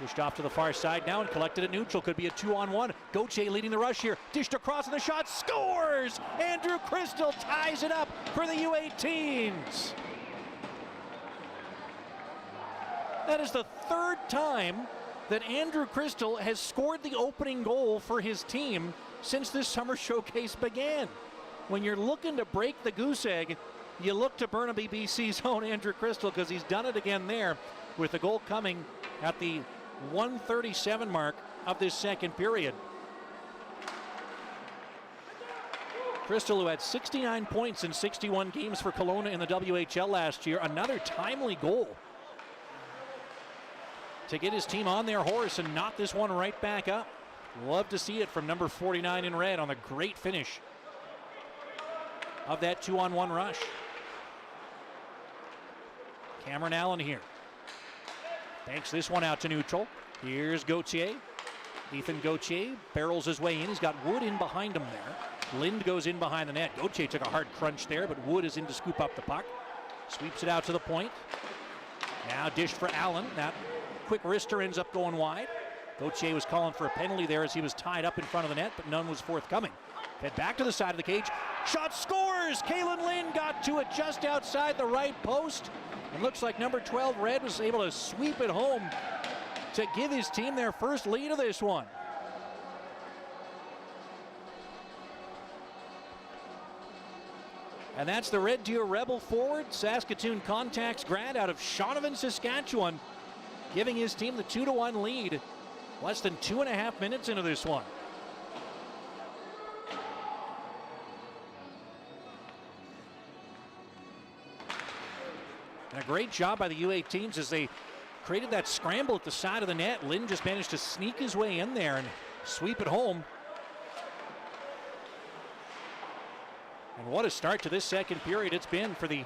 Dished off to the far side now and collected at neutral. Could be a 2-on-1. Gauthier leading the rush here. Dished across and the shot scores! Andrew Crystal ties it up for the U18s. That is the third time that Andrew Crystal has scored the opening goal for his team since this summer showcase began. When you're looking to break the goose egg, you look to Burnaby BC's own Andrew Crystal, because he's done it again there, with the goal coming at the 1:37 mark of this second period. Crystal, who had 69 points in 61 games for Kelowna in the WHL last year, another timely goal to get his team on their horse and knot this one right back up. Love to see it from number 49 in red on the great finish of that 2-on-1 rush. Cameron Allen here. Banks this one out to neutral. Here's Gauthier. Ethan Gauthier barrels his way in. He's got Wood in behind him there. Lind goes in behind the net. Gauthier took a hard crunch there, but Wood is in to scoop up the puck. Sweeps it out to the point. Now dished for Allen. That quick wrister ends up going wide. Gauthier was calling for a penalty there as he was tied up in front of the net, but none was forthcoming. Fed back to the side of the cage. Shot scores! Kalen Lind got to it just outside the right post. It looks like number 12, Red, was able to sweep it home to give his team their first lead of this one. And that's the Red Deer Rebel forward, Saskatoon Contacts grad out of Shaunavon, Saskatchewan, giving his team the 2-1 lead less than 2.5 minutes into this one. And a great job by the U18s as they created that scramble at the side of the net. Lind just managed to sneak his way in there and sweep it home. And what a start to this second period it's been for the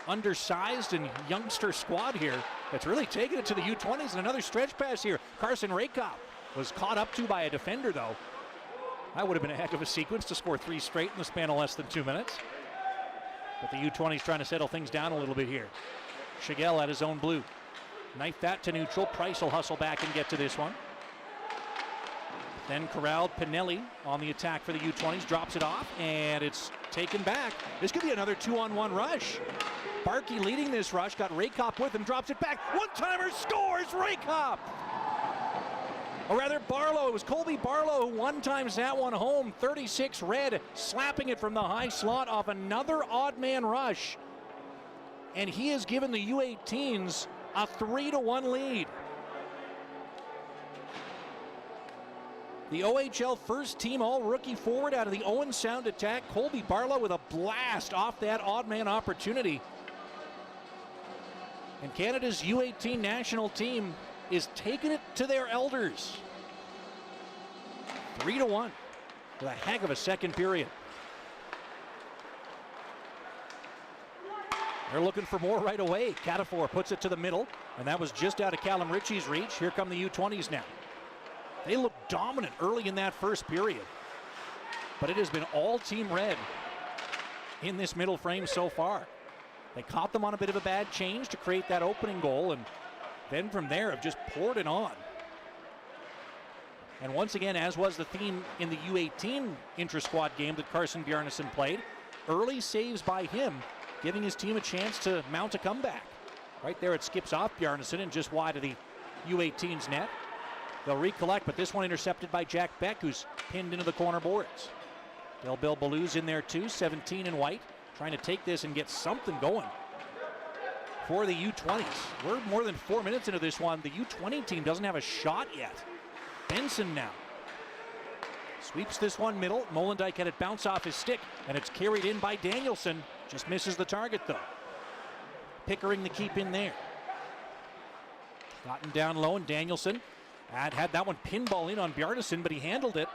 undersized and youngster squad here that's really taken it to the U20s. And another stretch pass here. Carson Rakop was caught up to by a defender, though. That would have been a heck of a sequence to score 3 straight in the span of less than 2 minutes. But the U20s trying to settle things down a little bit here. Shigell at his own blue. Knife that to neutral. Price will hustle back and get to this one. Then corralled. Pinelli on the attack for the U20s. Drops it off, and it's taken back. This could be another 2-on-1 rush. Barkey leading this rush. Got Rakop with him. Drops it back. One-timer scores! Rakop! Or rather, Barlow. It was Colby Barlow who one-times that one home. 36 Red, slapping it from the high slot off another odd man rush. And he has given the U18s a 3-1 lead. The OHL first team all-rookie forward out of the Owen Sound attack. Colby Barlow with a blast off that odd man opportunity. And Canada's U18 national team is taking it to their elders. 3-1 with a heck of a second period. They're looking for more right away. Catafor puts it to the middle, and that was just out of Callum Ritchie's reach. Here come the U20s now. They look dominant early in that first period, but it has been all Team Red in this middle frame so far. They caught them on a bit of a bad change to create that opening goal, and then from there have just poured it on. And once again, as was the theme in the U18 intra-squad game that Carson Bjarnason played, early saves by him, giving his team a chance to mount a comeback. Right there it skips off Bjarnason and just wide of the U18's net. They'll recollect, but this one intercepted by Jack Beck, who's pinned into the corner boards. Del Bill Ballou's in there too, 17 in white, trying to take this and get something going for the U20s. We're more than 4 minutes into this one. The U20 team doesn't have a shot yet. Benson now sweeps this one middle. Molendijk had it bounce off his stick, and it's carried in by Danielson. Just misses the target though. Pickering the keep in there. Gotten down low, and Danielson had that one pinball in on Bjarnason, but he handled it.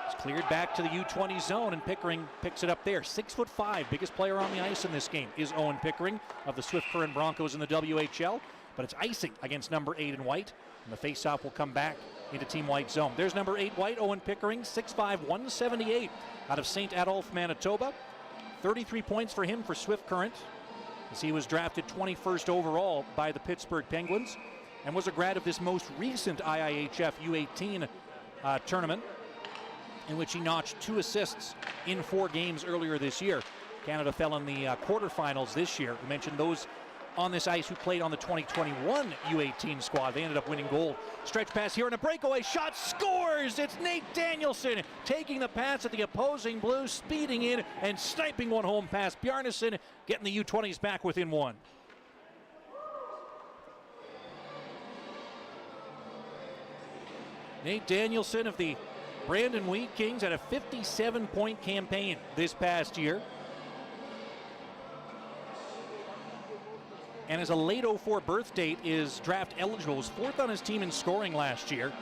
It's cleared back to the U20 zone, and Pickering picks it up there. 6'5", biggest player on the ice in this game is Owen Pickering of the Swift Current Broncos in the WHL, but it's icing against number 8 in white, and the faceoff will come back into Team White zone. There's number 8 white, Owen Pickering, 6'5", 178 out of St. Adolphe, Manitoba. 33 points for him for Swift Current. as he was drafted 21st overall by the Pittsburgh Penguins and was a grad of this most recent IIHF U18 tournament, in which he notched 2 assists in 4 games earlier this year. Canada fell in the quarterfinals this year. We mentioned those on this ice who played on the 2021 U18 squad. They ended up winning gold. Stretch pass here and a breakaway shot, scores! It's Nate Danielson taking the pass at the opposing Blues, speeding in and sniping one home past Bjarnason, getting the U20s back within 1. Nate Danielson of the Brandon Wheat Kings had a 57-point campaign this past year. And as a late 04 birth date, is draft eligible. Was 4th on his team in scoring last year.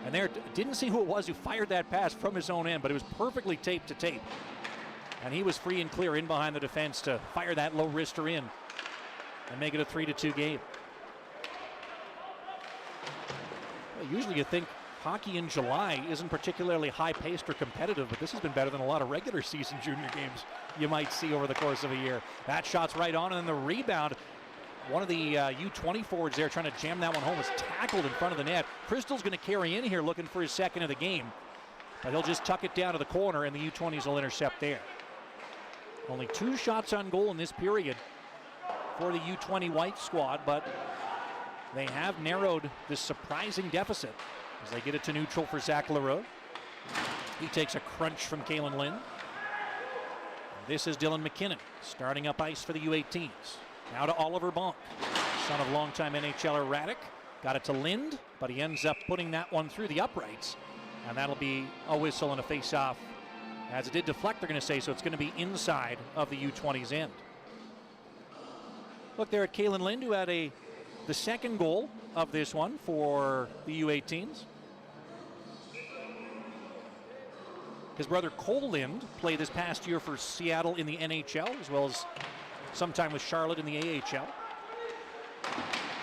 And there, didn't see who it was who fired that pass from his own end, but it was perfectly taped to tape. And he was free and clear in behind the defense to fire that low wrister in and make it a 3-2 game. Well, usually you think hockey in July isn't particularly high-paced or competitive, but this has been better than a lot of regular season junior games you might see over the course of a year. That shot's right on, and then the rebound. One of the U20 forwards there trying to jam that one home was tackled in front of the net. Crystal's going to carry in here looking for his second of the game, but he'll just tuck it down to the corner, and the U20s will intercept there. Only 2 shots on goal in this period for the U20 white squad, but they have narrowed this surprising deficit as they get it to neutral for Zach Leroux. He takes a crunch from Kalen Lind. This is Dylan McKinnon starting up ice for the U18s. Now to Oliver Bonk, son of longtime NHLer Radek. Got it to Lind, but he ends up putting that one through the uprights. And that'll be a whistle and a face-off. As it did deflect, they're going to say, so it's going to be inside of the U20's end. Look there at Kalen Lind, who had the second goal of this one for the U18s. His brother Cole Lind played this past year for Seattle in the NHL, as well as sometime with Charlotte in the AHL.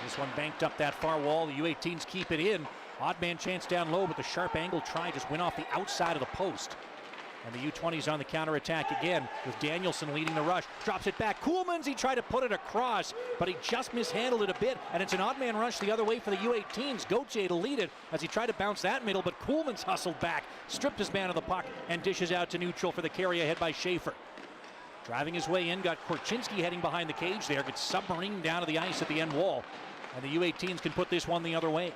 This one banked up that far wall. The U18s keep it in. Odd man chance down low, but the sharp angle try just went off the outside of the post. And the U20s on the counterattack again with Danielson leading the rush. Drops it back. Kuhlmans, he tried to put it across, but he just mishandled it a bit. And it's an odd man rush the other way for the U18s. Gauthier to lead it as he tried to bounce that middle, but Kuhlmans hustled back, stripped his man of the puck, and dishes out to neutral for the carry ahead by Schaefer. Driving his way in, got Korchinski heading behind the cage there, gets submarined down to the ice at the end wall. And the U18s can put this one the other way.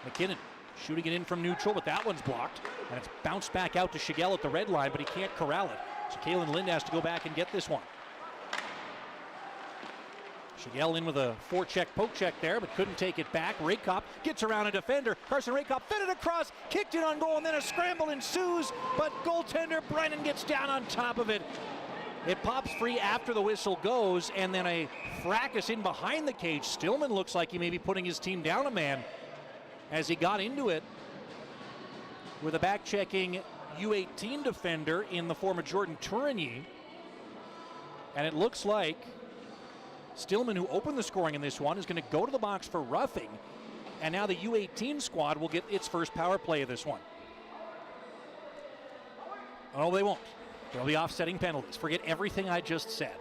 McKinnon shooting it in from neutral, but that one's blocked. And it's bounced back out to Shigel at the red line, but he can't corral it. So Kalen Lind has to go back and get this one. Shigel in with a forecheck, poke check there, but couldn't take it back. Rakop gets around a defender. Carson Rakop fed it across, kicked it on goal, and then a scramble ensues. But goaltender Brennan gets down on top of it. It pops free after the whistle goes, and then a fracas in behind the cage. Stillman looks like he may be putting his team down a man as he got into it with a back-checking U18 defender in the form of Jordan Tourigny. And it looks like Stillman, who opened the scoring in this one, is going to go to the box for roughing. And now the U18 squad will get its first power play of this one. Oh, they won't. There'll be offsetting penalties. Forget everything I just said.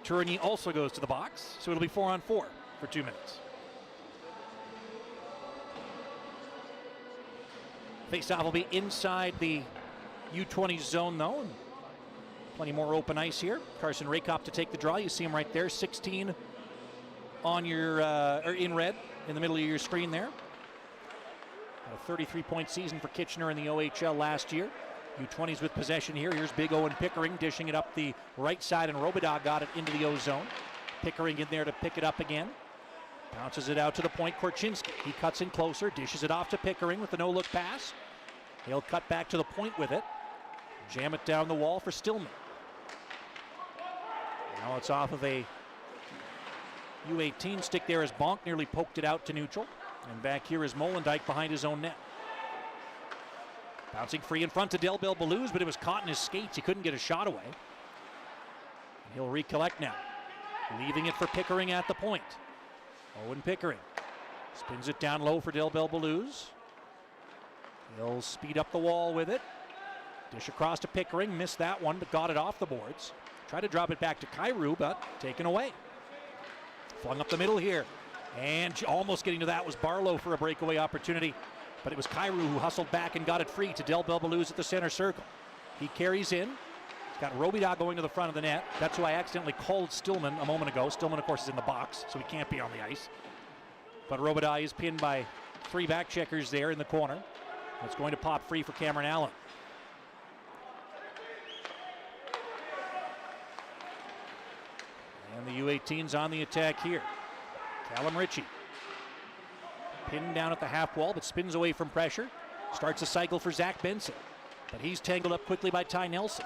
Tourigny also goes to the box, so it'll be 4-on-4 for 2 minutes. Faceoff will be inside the U20 zone, though. And plenty more open ice here. Carson Rakop to take the draw. You see him right there, 16 on your or in red in the middle of your screen there. A 33-point season for Kitchener in the OHL last year. U20s with possession here. Here's Big Owen Pickering dishing it up the right side, and Robidaw got it into the O zone. Pickering in there to pick it up again. Bounces it out to the point. Korchinski, he cuts in closer, dishes it off to Pickering with the no-look pass. He'll cut back to the point with it. Jam it down the wall for Stillman. Now it's off of a U18 stick there as Bonk nearly poked it out to neutral. And back here is Molendyke behind his own net. Bouncing free in front to Delbel Balouz, but it was caught in his skates. He couldn't get a shot away. And he'll recollect now. Leaving it for Pickering at the point. Owen Pickering spins it down low for Delbel Balouz. He'll speed up the wall with it. Dish across to Pickering. Missed that one, but got it off the boards. Tried to drop it back to Kyrou, but taken away. Flung up the middle here. And almost getting to that was Barlow for a breakaway opportunity. But it was Kyrou who hustled back and got it free to Del Belbaluz at the center circle. He carries in. He's got Robida going to the front of the net. That's who I accidentally called Stillman a moment ago. Stillman, of course, is in the box, so he can't be on the ice. But Robida is pinned by 3 back checkers there in the corner. It's going to pop free for Cameron Allen. And the U18's on the attack here. Callum Ritchie. Pinned down at the half wall, but spins away from pressure. Starts a cycle for Zach Benson. But he's tangled up quickly by Ty Nelson.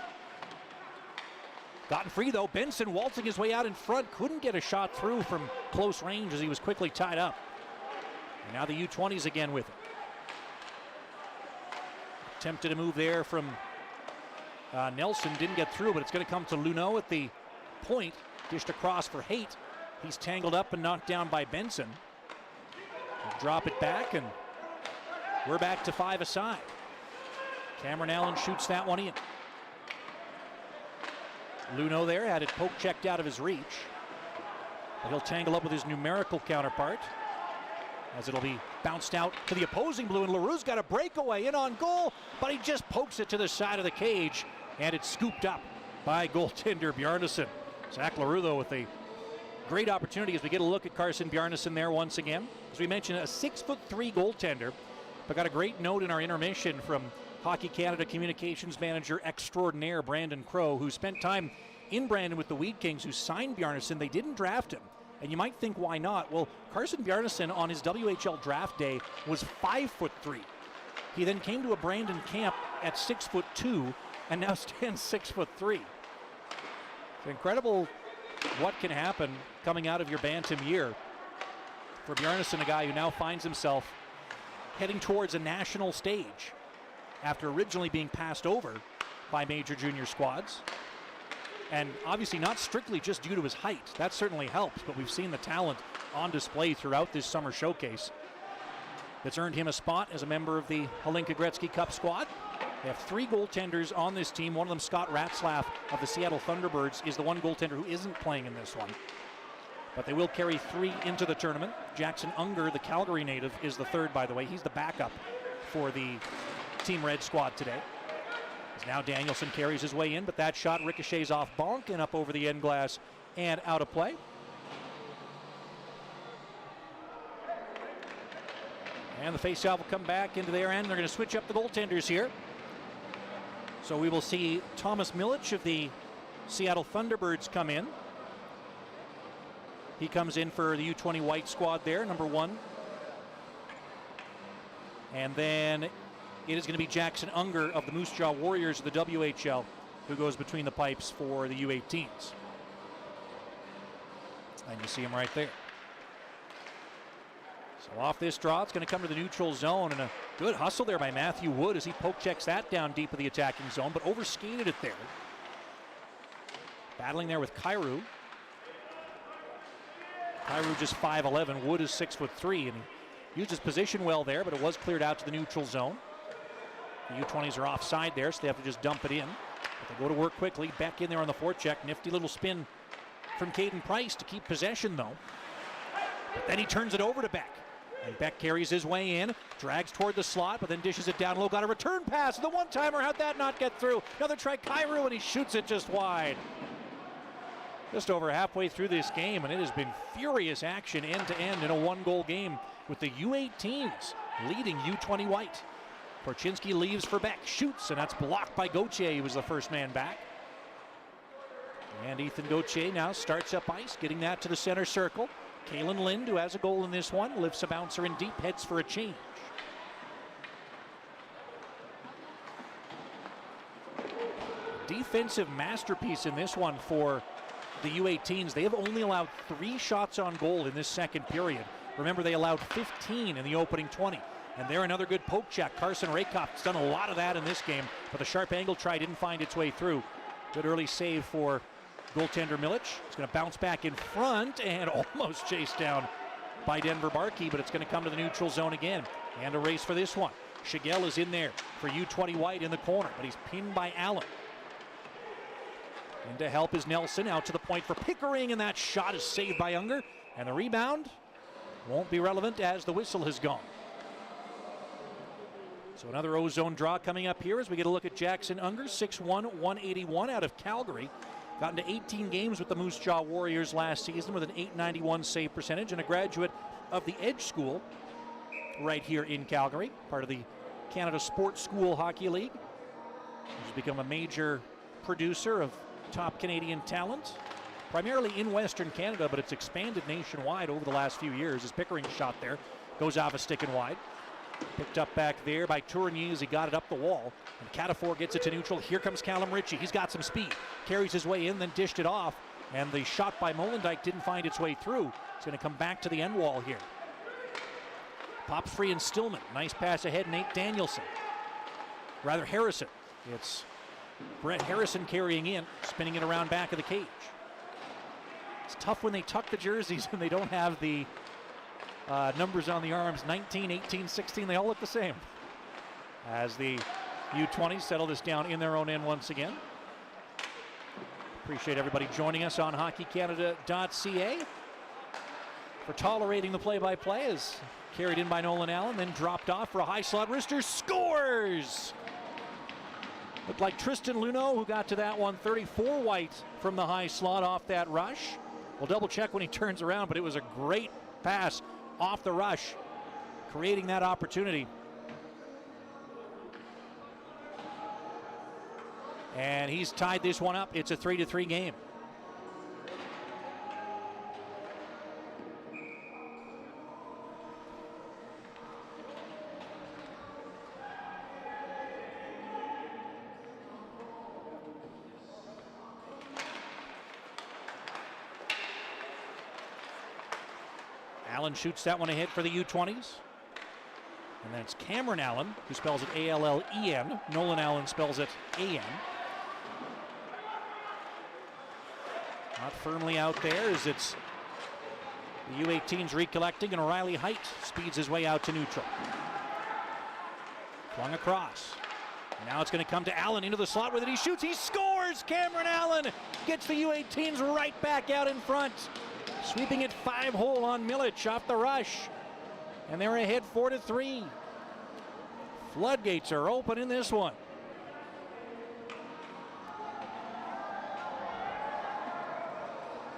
Gotten free though. Benson waltzing his way out in front. Couldn't get a shot through from close range as he was quickly tied up. And now the U20s again with it. Attempted a move there from Nelson. Didn't get through, but it's going to come to Luneau at the point. Dished across for Haight. He's tangled up and knocked down by Benson. They'll drop it back, and we're back to 5 aside. Cameron Allen shoots that one in. Luneau there had it poke checked out of his reach. But he'll tangle up with his numerical counterpart as it'll be bounced out to the opposing blue, and LaRue's got a breakaway in on goal, but he just pokes it to the side of the cage, and it's scooped up by goaltender Bjarnason. Zach LaRue, though, with a great opportunity as we get a look at Carson Bjarnason there once again. As we mentioned, a 6'3" goaltender, but got a great note in our intermission from Hockey Canada communications manager extraordinaire Brandon Crow, who spent time in Brandon with the Weed Kings, who signed Bjarnason. They didn't draft him. And you might think, why not? Well, Carson Bjarnason on his WHL draft day was 5'3". He then came to a Brandon camp at 6'2" and now stands 6'3". It's incredible what can happen coming out of your bantam year for Bjarnason, a guy who now finds himself heading towards a national stage after originally being passed over by major junior squads. And obviously not strictly just due to his height. That certainly helps, but we've seen the talent on display throughout this summer showcase that's earned him a spot as a member of the Hlinka Gretzky Cup squad. They have 3 goaltenders on this team. One of them, Scott Ratzlaff of the Seattle Thunderbirds, is the one goaltender who isn't playing in this one. But they will carry 3 into the tournament. Jackson Unger, the Calgary native, is the third, by the way. He's the backup for the Team Red squad today. As now Danielson carries his way in, but that shot ricochets off Bonk and up over the end glass and out of play. And the faceoff will come back into their end. They're going to switch up the goaltenders here. So we will see Thomas Milic of the Seattle Thunderbirds come in. He comes in for the U20 white squad there, number 1. And then it is going to be Jackson Unger of the Moose Jaw Warriors of the WHL who goes between the pipes for the U18s. And you see him right there. So off this draw, it's going to come to the neutral zone, and a good hustle there by Matthew Wood as he poke checks that down deep of the attacking zone, but overskated it there. Battling there with Kyrou. Kyrou just 5'11", Wood is 6'3", and he used his position well there, but it was cleared out to the neutral zone. The U20s are offside there, so they have to just dump it in. But they go to work quickly. Beck in there on the forecheck. Nifty little spin from Caden Price to keep possession, though. But then he turns it over to Beck. And Beck carries his way in, drags toward the slot, but then dishes it down low. Got a return pass. The one-timer, how'd that not get through? Another try, Kyrou, and he shoots it just wide. Just over halfway through this game, and it has been furious action end-to-end in a 1-goal game with the U18s leading U20 white. Korchinski leaves for Beck, shoots, and that's blocked by Gauthier, who was the first man back. And Ethan Gauthier now starts up ice, getting that to the center circle. Kalen Lind, who has a goal in this one, lifts a bouncer in deep, heads for a change. Defensive masterpiece in this one for the U18s. They have only allowed 3 shots on goal in this second period. Remember, they allowed 15 in the opening 20. And there another good poke check. Carson Rakoff's done a lot of that in this game, but the sharp angle try didn't find its way through. Good early save for goaltender Milic. It's going to bounce back in front and almost chased down by Denver Barkey, but it's going to come to the neutral zone again. And a race for this one. Shigell is in there for U20 white in the corner, but he's pinned by Allen. And to help is Nelson, out to the point for Pickering, and that shot is saved by Unger. And the rebound won't be relevant as the whistle has gone. So another O-zone draw coming up here as we get a look at Jackson Unger, 6'1", 181 out of Calgary. Got into 18 games with the Moose Jaw Warriors last season with an .891 save percentage, and a graduate of the Edge School right here in Calgary, part of the Canada Sports School Hockey League. He's become a major producer of top Canadian talent, primarily in Western Canada, but it's expanded nationwide over the last few years. His Pickering shot there goes off a stick and wide. Picked up back there by Tourigny as he got it up the wall. And Catafor gets it to neutral. Here comes Callum Ritchie. He's got some speed. Carries his way in, then dished it off. And the shot by Molendijk didn't find its way through. It's going to come back to the end wall here. Pops free and Stillman. Nice pass ahead, Nate Danielson. Rather Harrison. It's Brett Harrison carrying in, spinning it around back of the cage. It's tough when they tuck the jerseys and they don't have the numbers on the arms. 19, 18, 16, they all look the same. As the U20 settle this down in their own end once again. Appreciate everybody joining us on hockeycanada.ca for tolerating the play-by-play as carried in by Nolan Allen, then dropped off for a high slot. Rister scores! Looked like Tristan Luneau who got to that one. 34 White from the high slot off that rush. We'll double check when he turns around, but it was a great pass off the rush, creating that opportunity. And he's tied this one up. It's a 3-3 game. Allen shoots that one ahead for the U20s. And then it's Cameron Allen, who spells it A-L-L-E-N. Nolan Allen spells it A-N. Not firmly out there as it's the U18s recollecting, and Riley Height speeds his way out to neutral. Flung across. Now it's going to come to Allen into the slot with it. He shoots, he scores! Cameron Allen gets the U18s right back out in front. Sweeping it 5-hole on Milic off the rush. And they're ahead 4-3. Floodgates are open in this one.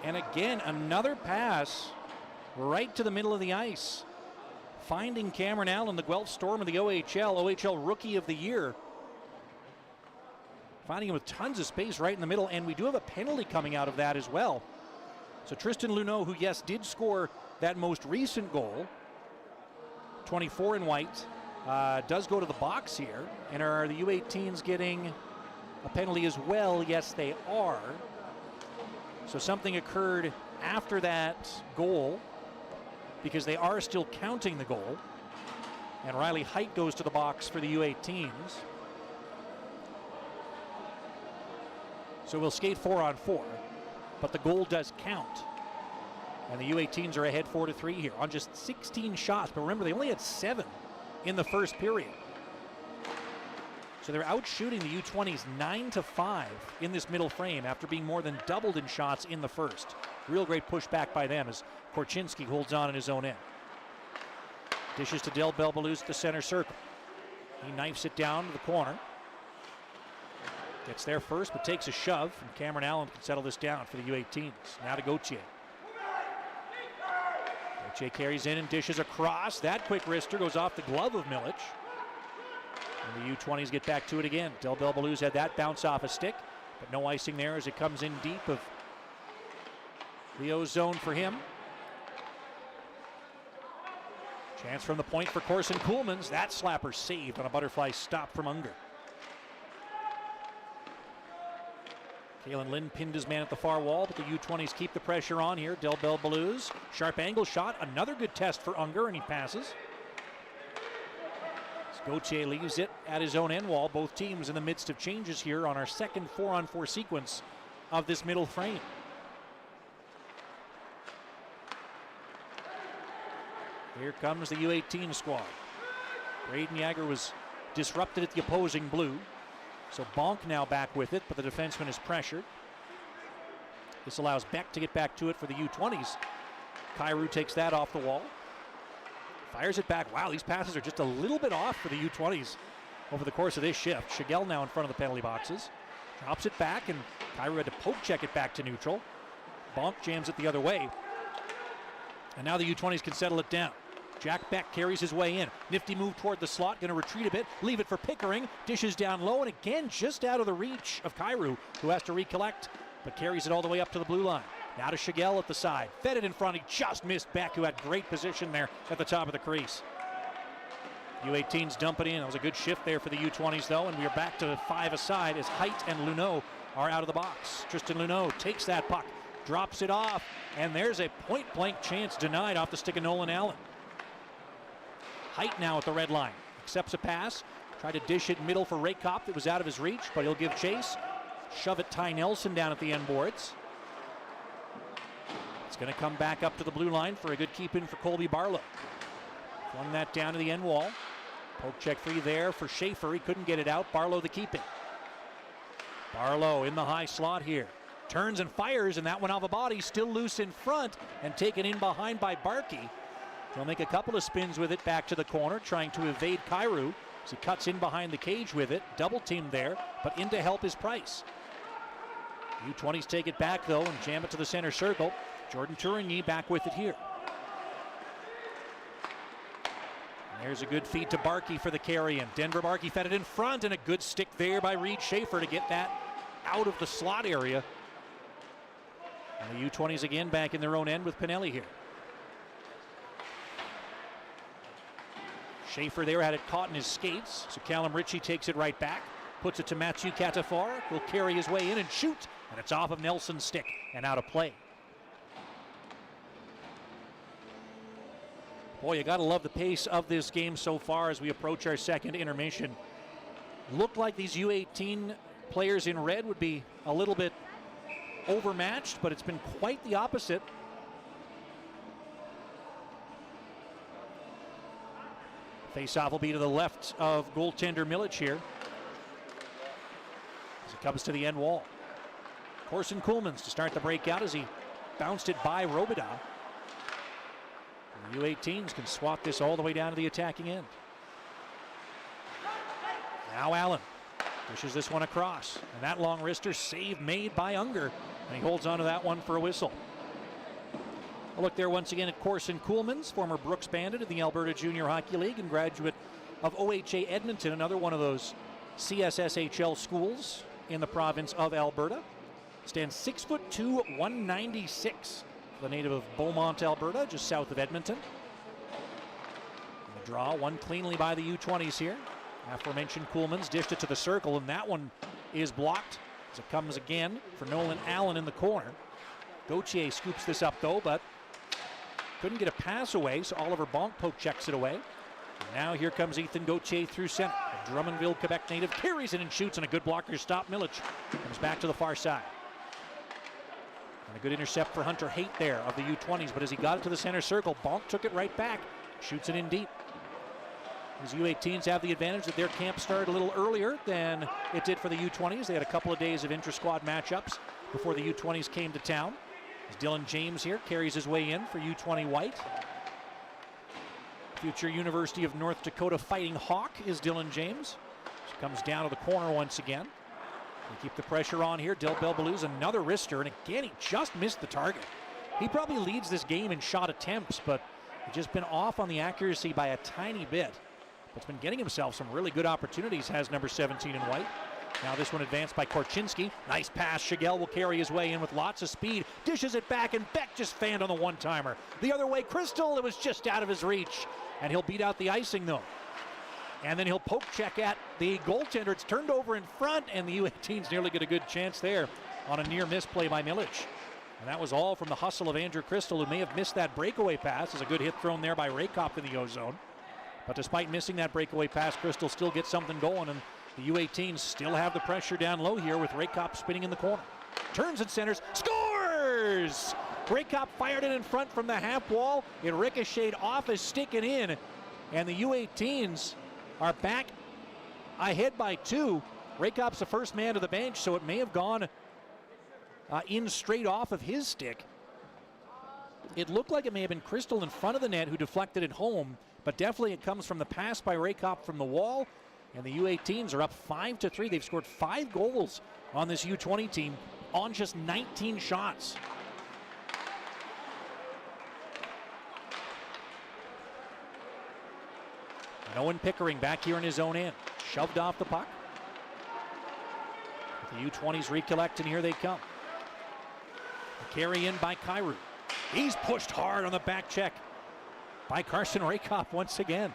And again, another pass right to the middle of the ice. Finding Cameron Allen, the Guelph Storm of the OHL Rookie of the Year. Finding him with tons of space right in the middle, and we do have a penalty coming out of that as well. So Tristan Luneau, who, yes, did score that most recent goal, 24 in white, does go to the box here. And are the U18s getting a penalty as well? Yes, they are. So something occurred after that goal because they are still counting the goal. And Riley Height goes to the box for the U18s. So we'll skate 4-on-4, but the goal does count. And the U18s are ahead 4-3 here on just 16 shots. But remember, they only had 7 in the first period. So they're out shooting the U20s 9-5 in this middle frame after being more than doubled in shots in the first. Real great pushback by them as Korchinski holds on in his own end. Dishes to Del Belbaluz at the center circle. He knifes it down to the corner. Gets there first, but takes a shove, and Cameron Allen can settle this down for the U18s. Now to Gauthier. Gauthier carries in and dishes across. That quick wrister goes off the glove of Milic. And the U20s get back to it again. Del Belbaluz had that bounce off a stick, but no icing there as it comes in deep of the O-zone for him. Chance from the point for Corson Kuhlmans. That slapper saved on a butterfly stop from Unger. Kalen Lind pinned his man at the far wall, but the U20s keep the pressure on here. Del Belbaluz, sharp angle shot. Another good test for Unger, and he passes. Gauthier leaves it at his own end wall. Both teams in the midst of changes here on our second 4-on-4 sequence of this middle frame. Here comes the U18 squad. Braden Yager was disrupted at the opposing blue. So Bonk now back with it, but the defenseman is pressured. This allows Beck to get back to it for the U20s. Kyrou takes that off the wall. Fires it back. Wow, these passes are just a little bit off for the U20s over the course of this shift. Shigell now in front of the penalty boxes. Drops it back, and Kyrou had to poke check it back to neutral. Bonk jams it the other way. And now the U20s can settle it down. Jack Beck carries his way in. Nifty move toward the slot, going to retreat a bit, leave it for Pickering. Dishes down low, and again just out of the reach of Kyrou, who has to recollect, but carries it all the way up to the blue line. Now to Shigell at the side. Fed it in front. He just missed Beck, who had great position there at the top of the crease. U18s dump it in. That was a good shift there for the U20s, though, and we are back to 5 aside as Height and Luneau are out of the box. Tristan Luneau takes that puck, drops it off, and there's a point-blank chance denied off the stick of Nolan Allen. Height now at the red line. Accepts a pass. Tried to dish it middle for Raykop. That was out of his reach, but he'll give chase. Shove it Ty Nelson down at the end boards. It's going to come back up to the blue line for a good keep in for Colby Barlow. Flung that down to the end wall. Poke check free there for Schaefer. He couldn't get it out. Barlow the keeping. Barlow in the high slot here. Turns and fires, and that one off a body. Still loose in front and taken in behind by Barkey. He'll make a couple of spins with it back to the corner, trying to evade Kyrou as he cuts in behind the cage with it. Double team there, but in to help is Price. U20s take it back, though, and jam it to the center circle. Jordan Tourigny back with it here. And there's a good feed to Barkey for the carry-in. Denver Barkey fed it in front, and a good stick there by Reed Schaefer to get that out of the slot area. And the U20s again back in their own end with Pinelli here. Schaefer there had it caught in his skates, so Callum Ritchie takes it right back. Puts it to Mathieu Catafort, will carry his way in and shoot, and it's off of Nelson's stick and out of play. Boy, you gotta love the pace of this game so far as we approach our second intermission. Looked like these U18 players in red would be a little bit overmatched, but it's been quite the opposite. Face-off will be to the left of goaltender Milic here as it comes to the end wall. Corson Kuhlmans to start the breakout as he bounced it by Robidas. The U18s can swat this all the way down to the attacking end. Now Allen pushes this one across, and that long wrister save made by Unger, and he holds on to that one for a whistle. A look there once again at Corson Kuhlmans, former Brooks Bandit in the Alberta Junior Hockey League and graduate of OHA Edmonton, another one of those CSSHL schools in the province of Alberta. Stands 6'2", 196. The native of Beaumont, Alberta, just south of Edmonton. And the draw, one cleanly by the U20s here. Aforementioned Kuhlmans dished it to the circle, and that one is blocked as it comes again for Nolan Allen in the corner. Gauthier scoops this up though, but couldn't get a pass away, so Oliver Bonk poke checks it away. And now here comes Ethan Gauthier through center. A Drummondville, Quebec native carries it and shoots, and a good blocker stop. Milic comes back to the far side. And a good intercept for Hunter Haight there of the U20s, but as he got it to the center circle, Bonk took it right back, shoots it in deep. These U18s have the advantage that their camp started a little earlier than it did for the U20s. They had a couple of days of intra-squad matchups before the U20s came to town. As Dylan James here carries his way in for U20 White. Future University of North Dakota Fighting Hawk is Dylan James. She comes down to the corner once again. They keep the pressure on here. Del Belbaloo's another wrister, and again he just missed the target. He probably leads this game in shot attempts, but he's just been off on the accuracy by a tiny bit. But he's been getting himself some really good opportunities, has number 17 in White. Now this one advanced by Korchinski. Nice pass. Shigell will carry his way in with lots of speed. Dishes it back, and Beck just fanned on the one-timer. The other way, Crystal, it was just out of his reach. And he'll beat out the icing, though. And then he'll poke check at the goaltender. It's turned over in front, and the U18s nearly get a good chance there on a near miss play by Milic. And that was all from the hustle of Andrew Crystal, who may have missed that breakaway pass. As a good hit thrown there by Raykop in the O-zone. But despite missing that breakaway pass, Crystal still gets something going, and the U18s still have the pressure down low here with Raykop spinning in the corner. Turns and centers, scores! Raykop fired it in front from the half wall. It ricocheted off his stick and in, and the U18s are back ahead by 2. Raykop's the first man to the bench, so it may have gone in straight off of his stick. It looked like it may have been Crystal in front of the net who deflected it home, but definitely it comes from the pass by Raycop from the wall. And the U18s are up 5-3. They've scored 5 goals on this U20 team on just 19 shots. Owen Pickering back here in his own end. Shoved off the puck. The U20s recollect, and here they come. The carry in by Kyrou. He's pushed hard on the back check by Carson Raycop once again.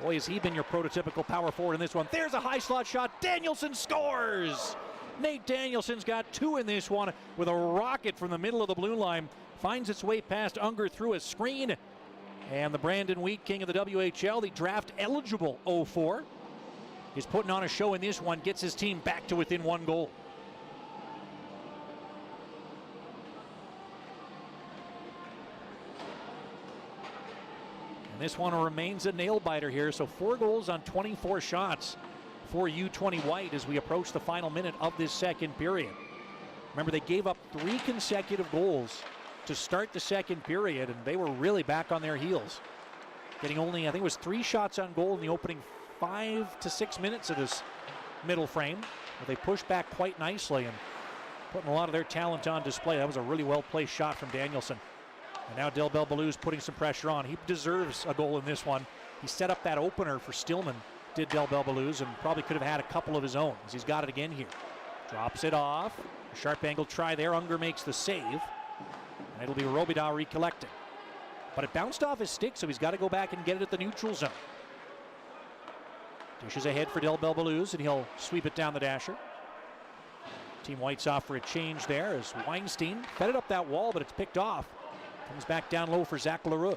Boy, has he been your prototypical power forward in this one. There's a high slot shot. Danielson scores! Nate Danielson's got 2 in this one with a rocket from the middle of the blue line. Finds its way past Unger through a screen. And the Brandon Wheat King of the WHL, the draft eligible 04, is putting on a show in this one. Gets his team back to within 1 goal. And this one remains a nail-biter here, so 4 goals on 24 shots for U20 White as we approach the final minute of this second period. Remember, they gave up 3 consecutive goals to start the second period, and they were really back on their heels. Getting only, I think it was 3 shots on goal in the opening 5 to 6 minutes of this middle frame. But they pushed back quite nicely and putting a lot of their talent on display. That was a really well-placed shot from Danielson. And now Del Belbelou's putting some pressure on. He deserves a goal in this one. He set up that opener for Stillman, did Del Belbelou's, and probably could have had a couple of his own, as he's got it again here. Drops it off. A sharp angle try there. Unger makes the save. And it'll be Robidas recollecting. But it bounced off his stick, so he's got to go back and get it at the neutral zone. Dishes ahead for Del Belbelou's, and he'll sweep it down the dasher. Team White's off for a change there as Weinstein fed it up that wall, but it's picked off. Comes back down low for Zach Leroux.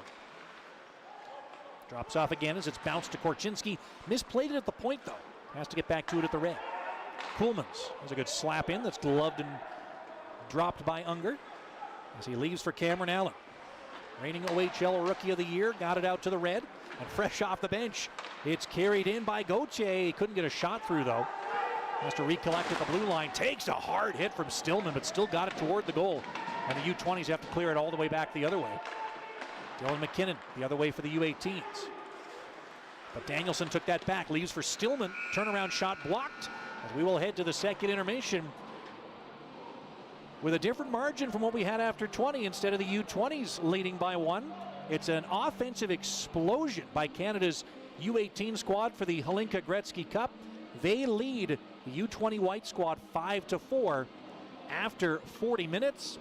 Drops off again as it's bounced to Korchinski. Misplayed it at the point, though. Has to get back to it at the red. Kuhlmans has a good slap in that's gloved and dropped by Unger as he leaves for Cameron Allen. Reigning OHL Rookie of the Year, got it out to the red, and fresh off the bench, it's carried in by Gauthier. He couldn't get a shot through, though. Has to recollect at the blue line. Takes a hard hit from Stillman, but still got it toward the goal. And the U20s have to clear it all the way back the other way. Dylan McKinnon the other way for the U18s. But Danielson took that back, leaves for Stillman. Turnaround shot blocked. As we will head to the second intermission with a different margin from what we had after 20. Instead of the U20s leading by 1, it's an offensive explosion by Canada's U18 squad for the Hlinka Gretzky Cup. They lead the U20 White squad 5-4 after 40 minutes.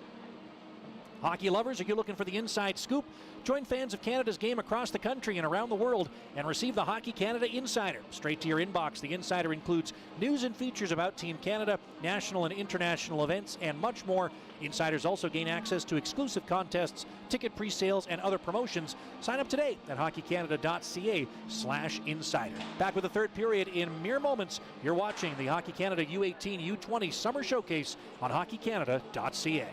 Hockey lovers, are you looking for the inside scoop? Join fans of Canada's game across the country and around the world and receive the Hockey Canada Insider straight to your inbox. The Insider includes news and features about Team Canada, national and international events, and much more. Insiders also gain access to exclusive contests, ticket pre-sales, and other promotions. Sign up today at hockeycanada.ca/insider. Back with the third period in mere moments. You're watching the Hockey Canada U18 U20 Summer Showcase on hockeycanada.ca.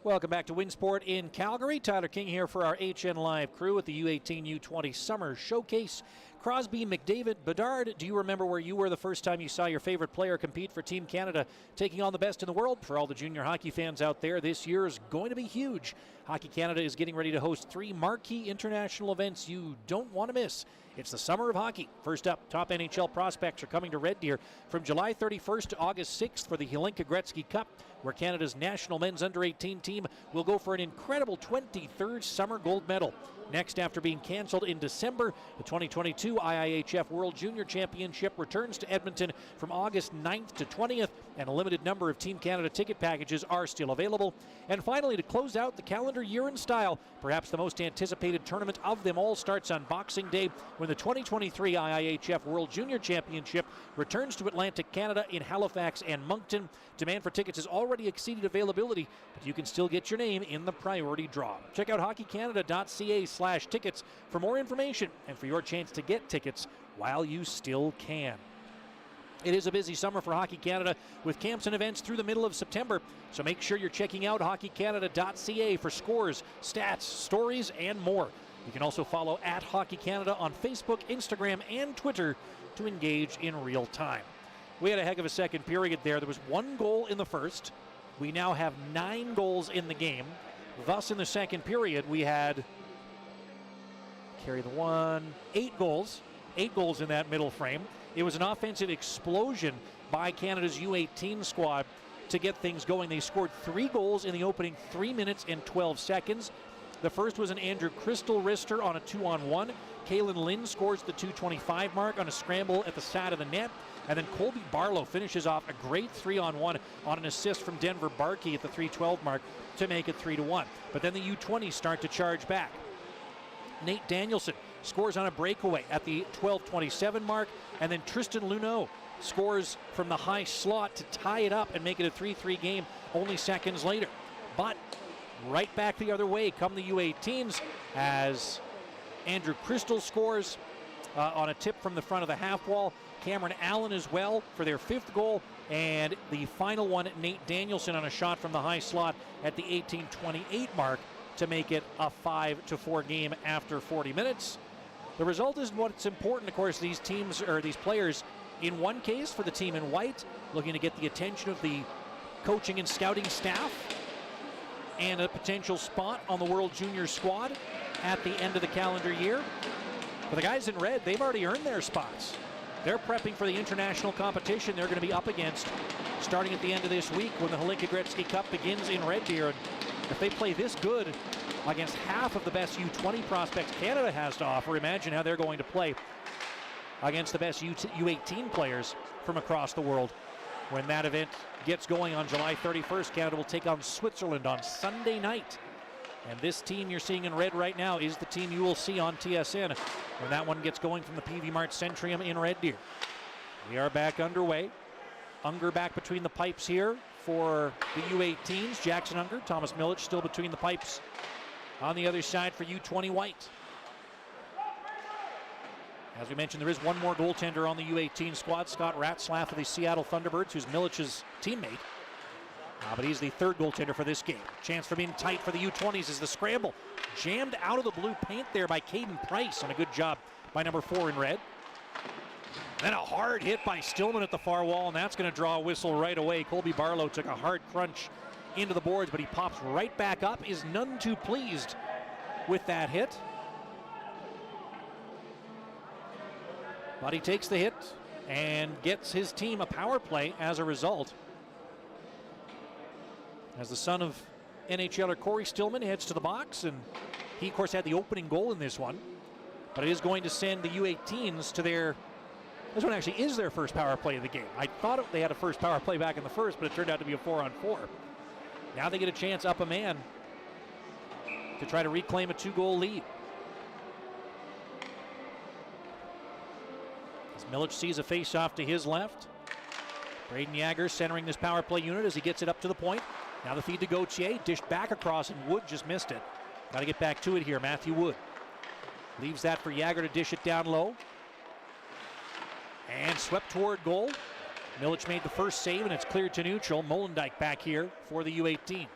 Welcome back to Winsport in Calgary. Tyler King here for our HN Live crew at the U18 U20 Summer Showcase. Crosby, McDavid, Bedard, do you remember where you were the first time you saw your favorite player compete for Team Canada, taking on the best in the world? For all the junior hockey fans out there, this year is going to be huge. Hockey Canada is getting ready to host 3 marquee international events you don't want to miss. It's the Summer of Hockey. First up, top NHL prospects are coming to Red Deer from July 31st to August 6th for the Hlinka Gretzky Cup, where Canada's national men's under-18 team will go for an incredible 23rd summer gold medal. Next, after being canceled in December, the 2022 IIHF World Junior Championship returns to Edmonton from August 9th to 20th, and a limited number of Team Canada ticket packages are still available. And finally, to close out the calendar year in style, perhaps the most anticipated tournament of them all starts on Boxing Day when the 2023 IIHF World Junior Championship returns to Atlantic Canada in Halifax and Moncton. Demand for tickets has already exceeded availability, but you can still get your name in the priority draw. Check out hockeycanada.ca/tickets for more information and for your chance to get tickets while you still can. It is a busy summer for Hockey Canada with camps and events through the middle of September, so make sure you're checking out hockeycanada.ca for scores, stats, stories, and more. You can also follow at Hockey Canada on Facebook, Instagram, and Twitter to engage in real time. We had a heck of a second period there. There was 1 goal in the first. We now have 9 goals in the game. Thus, in the second period, we had, 8 goals. 8 goals in that middle frame. It was an offensive explosion by Canada's U18 squad to get things going. They scored 3 goals in the opening 3 minutes and 12 seconds. The first was an Andrew Crystal wrister on a 2-on-1. Kalen Lynn scores the 2:25 mark on a scramble at the side of the net. And then Colby Barlow finishes off a great 3-on-1 on an assist from Denver Barkey at the 3:12 mark to make it 3-1. But then the U20 start to charge back. Nate Danielson scores on a breakaway at the 12:27 mark, and then Tristan Luneau scores from the high slot to tie it up and make it a 3-3 game only seconds later. But right back the other way come the U18s as Andrew Crystal scores on a tip from the front of the half wall. Cameron Allen as well for their 5th goal, and the final one, Nate Danielson on a shot from the high slot at the 18:28 mark to make it a 5-4 game after 40 minutes. The result isn't what's important. Of course, these teams, or these players, in one case for the team in white, looking to get the attention of the coaching and scouting staff and a potential spot on the World Junior squad at the end of the calendar year. For the guys in red, they've already earned their spots. They're prepping for the international competition they're going to be up against starting at the end of this week when the Hlinka Gretzky Cup begins in Red Deer. And if they play this good against half of the best U20 prospects Canada has to offer, imagine how they're going to play against the best U18 players from across the world. When that event gets going on July 31st, Canada will take on Switzerland on Sunday night. And this team you're seeing in red right now is the team you will see on TSN when that one gets going from the PV Mart Centrium in Red Deer. We are back underway. Unger back between the pipes here for the U18s. Jackson Unger, Thomas Milic still between the pipes on the other side for U20 White. As we mentioned, there is one more goaltender on the U18 squad, Scott Ratzlaff of the Seattle Thunderbirds, who's Milic's teammate. But he's the 3rd goaltender for this game. Chance for being tight for the U20s is the scramble. Jammed out of the blue paint there by Caden Price, and a good job by number 4 in red. Then a hard hit by Stillman at the far wall, and that's going to draw a whistle right away. Colby Barlow took a hard crunch into the boards, but he pops right back up, is none too pleased with that hit. But he takes the hit and gets his team a power play as a result. As the son of NHLer Corey Stillman heads to the box, and he, of course, had the opening goal in this one. But it is going to send the U18s to their... This one actually is their first power play of the game. I thought they had a first power play back in the first, but it turned out to be a 4-on-4. Now they get a chance up a man to try to reclaim a 2-goal lead. As Milic sees a face-off to his left. Braden Yager centering this power play unit as he gets it up to the point. Now the feed to Gauthier, dished back across, and Wood just missed it. Got to get back to it here, Matthew Wood. Leaves that for Yager to dish it down low. And swept toward goal. Milic made the first save, and it's cleared to neutral. Molendyke back here for the U18s.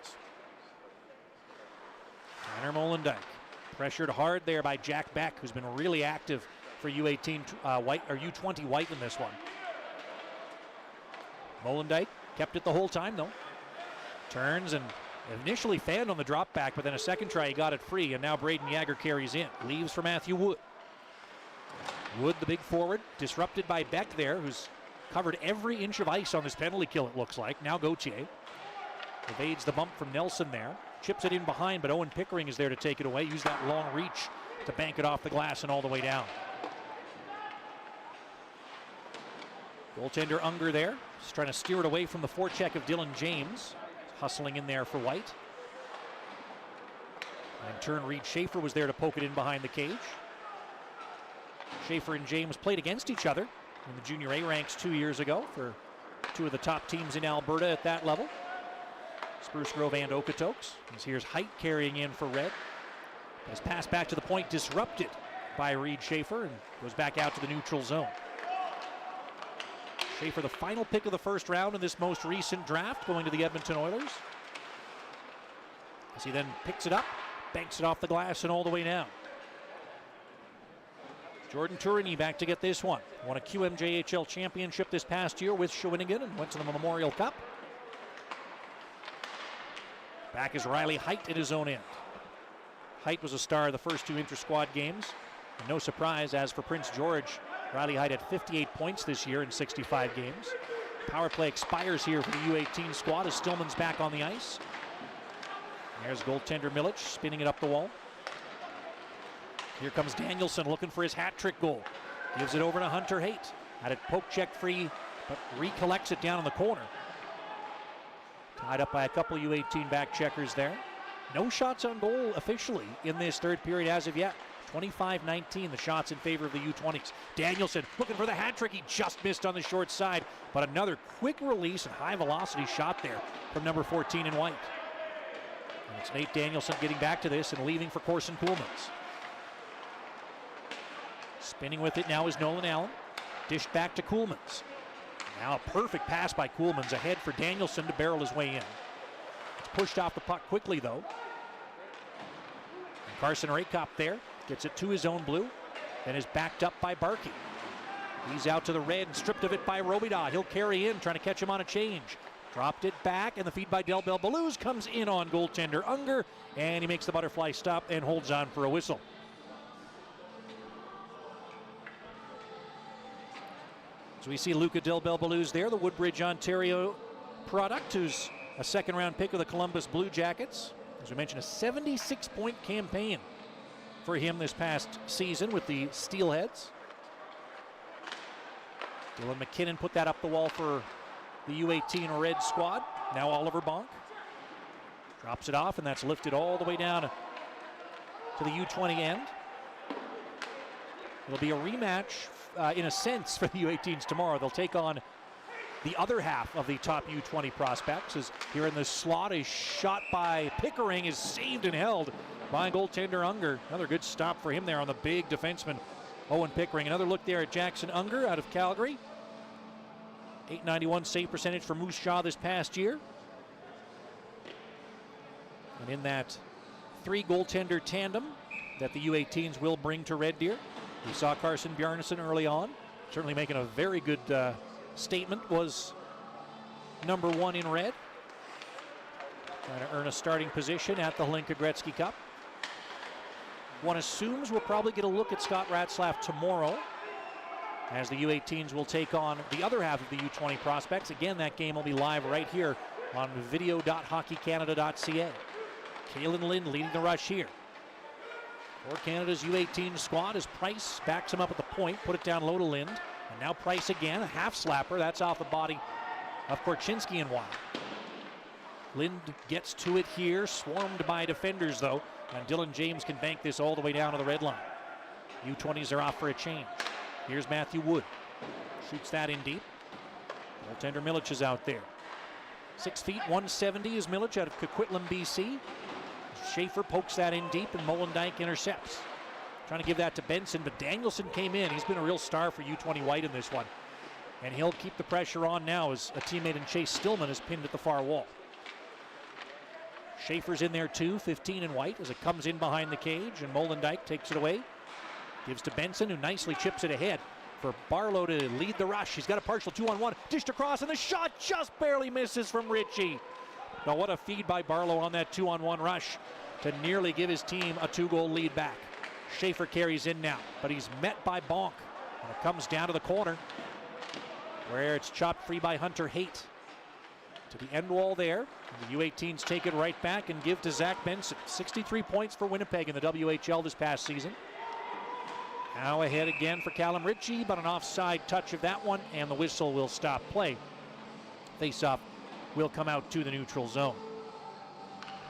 Tanner Molendyk pressured hard there by Jack Beck, who's been really active for U18 White or U20 White in this one. Molendyk kept it the whole time though. Turns and initially fanned on the drop back, but then a second try he got it free, and now Braden Yager carries in. Leaves for Matthew Wood. Wood, the big forward, disrupted by Beck there, who's covered every inch of ice on this penalty kill, it looks like. Now Gauthier evades the bump from Nelson there. Chips it in behind, but Owen Pickering is there to take it away. Use that long reach to bank it off the glass and all the way down. Goaltender Unger there. Just trying to steer it away from the forecheck of Dylan James. Hustling in there for White. And in turn, Reed Schaefer was there to poke it in behind the cage. Schaefer and James played against each other in the Junior A ranks 2 years ago for two of the top teams in Alberta at that level. Spruce Grove and Okotoks. As here's Height carrying in for Red. His pass back to the point disrupted by Reed Schaefer and goes back out to the neutral zone. Schaefer, the final pick of the first round in this most recent draft, going to the Edmonton Oilers. As he then picks it up, banks it off the glass and all the way down. Jordan Turini back to get this one. Won a QMJHL championship this past year with Shawinigan and went to the Memorial Cup. Back is Riley Height at his own end. Height was a star of the first two inter-squad games. And no surprise, as for Prince George, Riley Height had 58 points this year in 65 games. Power play expires here for the U18 squad as Stillman's back on the ice. There's goaltender Milic spinning it up the wall. Here comes Danielson looking for his hat trick goal. Gives it over to Hunter Haight. Had it poke check free, but recollects it down in the corner. Tied up by a couple U18 back checkers there. No shots on goal officially in this third period as of yet. 25-19, the shots in favor of the U20s. Danielson looking for the hat trick. He just missed on the short side, but another quick release and high velocity shot there from number 14 in white. And it's Nate Danielson getting back to this and leaving for Corson Kuhlmans. Spinning with it now is Nolan Allen. Dished back to Kuhlmans. Now a perfect pass by Kuhlmans ahead for Danielson to barrel his way in. It's pushed off the puck quickly though. And Carson Rakop there gets it to his own blue, then is backed up by Barkey. He's out to the red and stripped of it by Robidas. He'll carry in, trying to catch him on a change. Dropped it back, and the feed by Del Bel Belluz comes in on goaltender Unger, and he makes the butterfly stop and holds on for a whistle. So we see Luca Del Bel Belluz there, the Woodbridge, Ontario product, who's a second-round pick of the Columbus Blue Jackets. As we mentioned, a 76-point campaign for him this past season with the Steelheads. Dylan McKinnon put that up the wall for the U18 Red squad. Now Oliver Bonk drops it off, and that's lifted all the way down to the U20 end. It'll be a rematch in a sense for the U18s tomorrow. They'll take on the other half of the top U20 prospects. As here in the slot, a shot by Pickering is saved and held by goaltender Unger. Another good stop for him there on the big defenseman Owen Pickering. Another look there at Jackson Unger out of Calgary. .891 save percentage for Moose Jaw this past year. And in that three goaltender tandem that the U18s will bring to Red Deer, we saw Carson Bjarnason early on, certainly making a very good statement, was number one in red. Trying to earn a starting position at the Hlinka Gretzky Cup. One assumes we'll probably get a look at Scott Ratzlaff tomorrow, as the U18s will take on the other half of the U20 prospects. Again, that game will be live right here on video.hockeycanada.ca. Kalen Lind leading the rush here for Canada's U18 squad as Price backs him up at the point, put it down low to Lind. And now Price again, a half slapper. That's off the body of Korchinski and Wild. Lind gets to it here, swarmed by defenders though, and Dylan James can bank this all the way down to the red line. U20s are off for a change. Here's Matthew Wood. Shoots that in deep. Goaltender Milic is out there. 6 feet, 170 is Milic out of Coquitlam, BC. Schaefer pokes that in deep, and Molendyk intercepts. Trying to give that to Benson, but Danielson came in. He's been a real star for U20 White in this one. And he'll keep the pressure on now as a teammate in Chase Stillman is pinned at the far wall. Schaefer's in there too, 15 in white, as it comes in behind the cage, and Molendijk takes it away. Gives to Benson, who nicely chips it ahead for Barlow to lead the rush. He's got a partial 2-on-1, dished across, and the shot just barely misses from Ritchie. Now what a feed by Barlow on that 2-on-1 rush to nearly give his team a 2-goal lead back. Schaefer carries in now, but he's met by Bonk. And it comes down to the corner, where it's chopped free by Hunter Haight. To the end wall there. The U18s take it right back and give to Zach Benson. 63 points for Winnipeg in the WHL this past season. Now ahead again for Callum Ritchie, but an offside touch of that one, and the whistle will stop play. Face-off will come out to the neutral zone.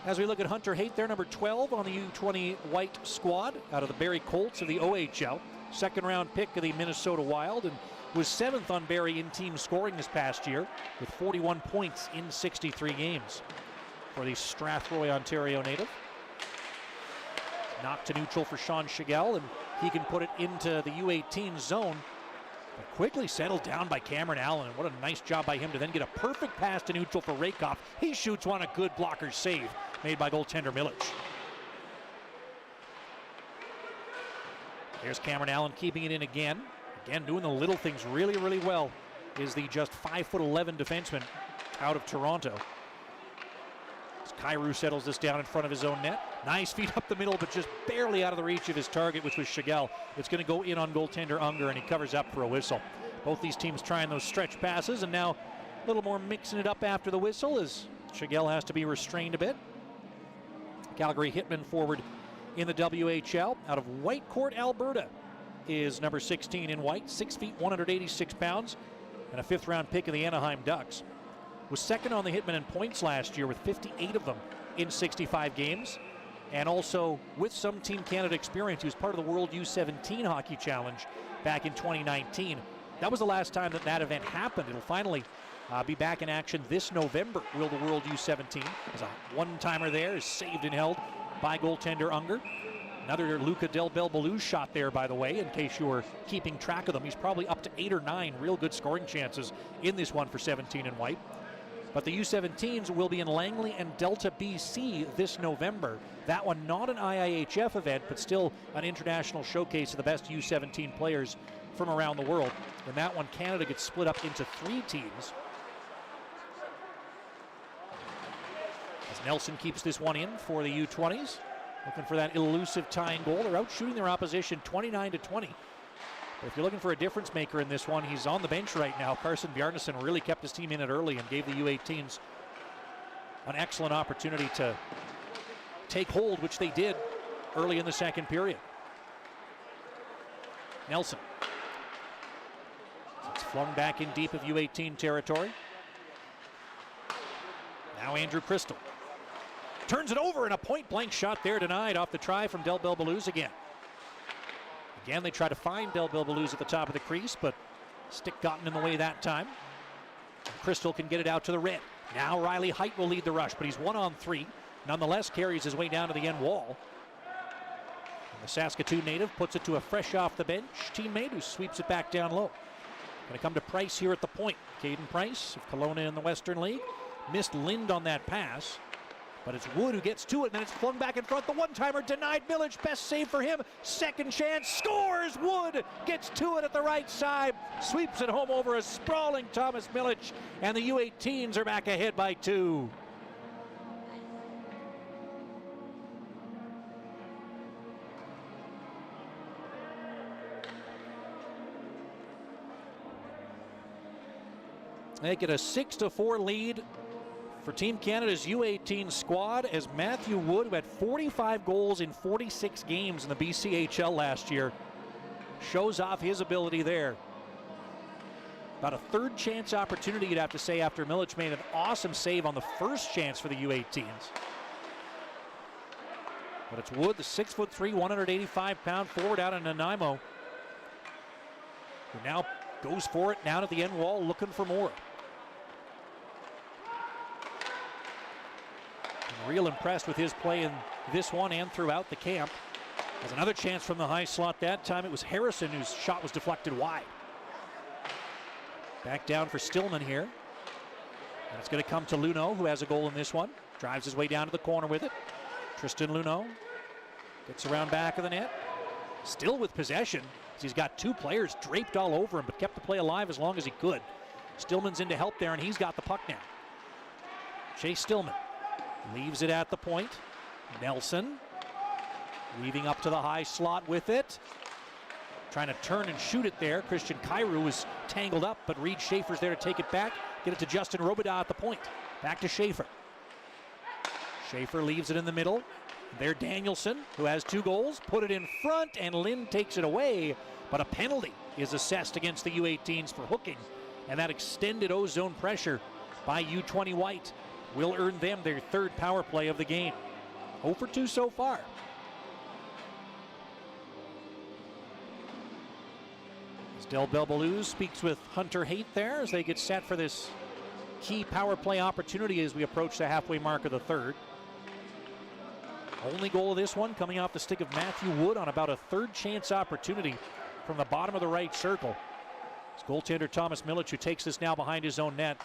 As we look at Hunter Haight, they're number 12 on the U20 white squad out of the Barrie Colts of the OHL. Second-round pick of the Minnesota Wild, and was 7th on Barrie in team scoring this past year with 41 points in 63 games for the Strathroy, Ontario native. Knocked to neutral for Sean Chagall, and he can put it into the U18 zone. But quickly settled down by Cameron Allen, and what a nice job by him to then get a perfect pass to neutral for Rakoff. He shoots one, a good blocker save made by goaltender Milic. There's Cameron Allen keeping it in again. Again, doing the little things really, really well is the just 5'11" defenseman out of Toronto. As Kyrou settles this down in front of his own net. Nice feed up the middle, but just barely out of the reach of his target, which was Chagall. It's going to go in on goaltender Unger, and he covers up for a whistle. Both these teams trying those stretch passes, and now a little more mixing it up after the whistle as Chagall has to be restrained a bit. Calgary hitman forward in the WHL out of Whitecourt, Alberta, is number 16 in white, 6 feet, 186 pounds, and a 5th-round pick of the Anaheim Ducks. Was second on the Hitmen in points last year with 58 of them in 65 games, and also with some Team Canada experience. He was part of the World U17 Hockey Challenge back in 2019. That was the last time that event happened. It'll finally be back in action this November, will the World U17. As a one-timer there is saved and held by goaltender Unger. Another Luca Del Belbelou shot there, by the way, in case you were keeping track of them. He's probably up to 8 or 9 real good scoring chances in this one for 17 in white. But the U17s will be in Langley and Delta, BC this November. That one not an IIHF event, but still an international showcase of the best U17 players from around the world. In that one, Canada gets split up into 3 teams. As Nelson keeps this one in for the U20s. Looking for that elusive tying goal. They're out shooting their opposition 29-20. But if you're looking for a difference maker in this one, he's on the bench right now. Carson Bjarnason really kept his team in it early and gave the U18s an excellent opportunity to take hold, which they did early in the second period. Nelson. It's flung back in deep of U18 territory. Now Andrew Crystal. Turns it over, and a point-blank shot there denied off the try from Del Belbelou again. Again, they try to find Del Belbelou at the top of the crease, but stick gotten in the way that time. Crystal can get it out to the red. Now Riley Height will lead the rush, but he's 1-on-3. Nonetheless, carries his way down to the end wall. And the Saskatoon native puts it to a fresh off the bench teammate who sweeps it back down low. Going to come to Price here at the point. Caden Price of Kelowna in the Western League. Missed Lind on that pass. But it's Wood who gets to it, and then it's flung back in front. The one-timer denied Milic. Best save for him. Second chance. Scores! Wood gets to it at the right side. Sweeps it home over a sprawling Thomas Milic. And the U18s are back ahead by 2. They get a 6-4 lead for Team Canada's U18 squad as Matthew Wood, who had 45 goals in 46 games in the BCHL last year, shows off his ability there. About a third chance opportunity, you'd have to say, after Milic made an awesome save on the first chance for the U18s. But it's Wood, the 6'3", 185-pound forward out of Nanaimo, who now goes for it down at the end wall, looking for more. Real impressed with his play in this one and throughout the camp. There's another chance from the high slot. That time it was Harrison whose shot was deflected wide. Back down for Stillman here. And it's going to come to Luno, who has a goal in this one. drives his way down to the corner with it. Tristan Luneau gets around back of the net. Still with possession. He's got two players draped all over him, but kept the play alive as long as he could. Stillman's in to help there, and he's got the puck now. Chase Stillman leaves it at the point. Nelson weaving up to the high slot with it. Trying to turn and shoot it there. Christian Kyrou was tangled up, but Reed Schaefer's there to take it back. Get it to Justin Robidas at the point. Back to Schaefer. Schaefer leaves it in the middle. There Danielson, who has 2 goals, put it in front, and Lynn takes it away. But a penalty is assessed against the U18s for hooking. And that extended O-zone pressure by U20 White will earn them their 3rd power play of the game. 0 for 2 so far. Del Belbalouse speaks with Hunter Haight there as they get set for this key power play opportunity as we approach the halfway mark of the 3rd. Only goal of this one coming off the stick of Matthew Wood on about a 3rd chance opportunity from the bottom of the right circle. It's goaltender Thomas Milic, who takes this now behind his own net,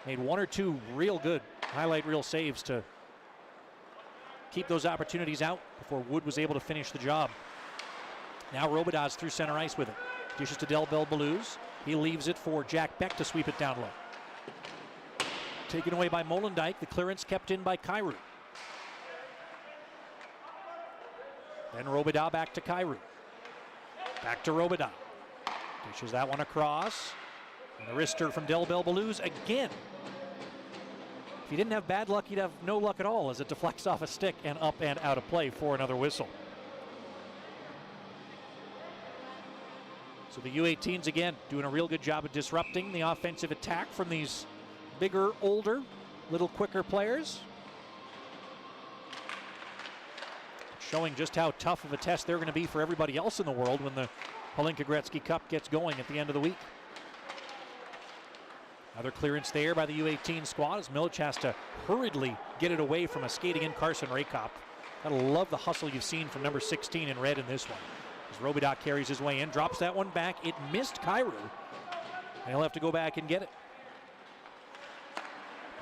made 1 or 2 real good highlight reel saves to keep those opportunities out before Wood was able to finish the job. Now Robidas through center ice with it. Dishes to Del Belbalouse. He leaves it for Jack Beck to sweep it down low. Taken away by Molendijk. The clearance kept in by Kyrou. Then Robidas back to Kyrou. Back to Robidas. Dishes that one across. And a wrister from Del Belbalouse again. If he didn't have bad luck, he'd have no luck at all as it deflects off a stick and up and out of play for another whistle. So the U18s again doing a real good job of disrupting the offensive attack from these bigger, older, little quicker players. Showing just how tough of a test they're going to be for everybody else in the world when the Hlinka Gretzky Cup gets going at the end of the week. Another clearance there by the U18 squad as Milic has to hurriedly get it away from a skating in Carson Rakop. Gotta love the hustle you've seen from number 16 in red in this one. As Robidas carries his way in, drops that one back. It missed Kyrou. And he'll have to go back and get it.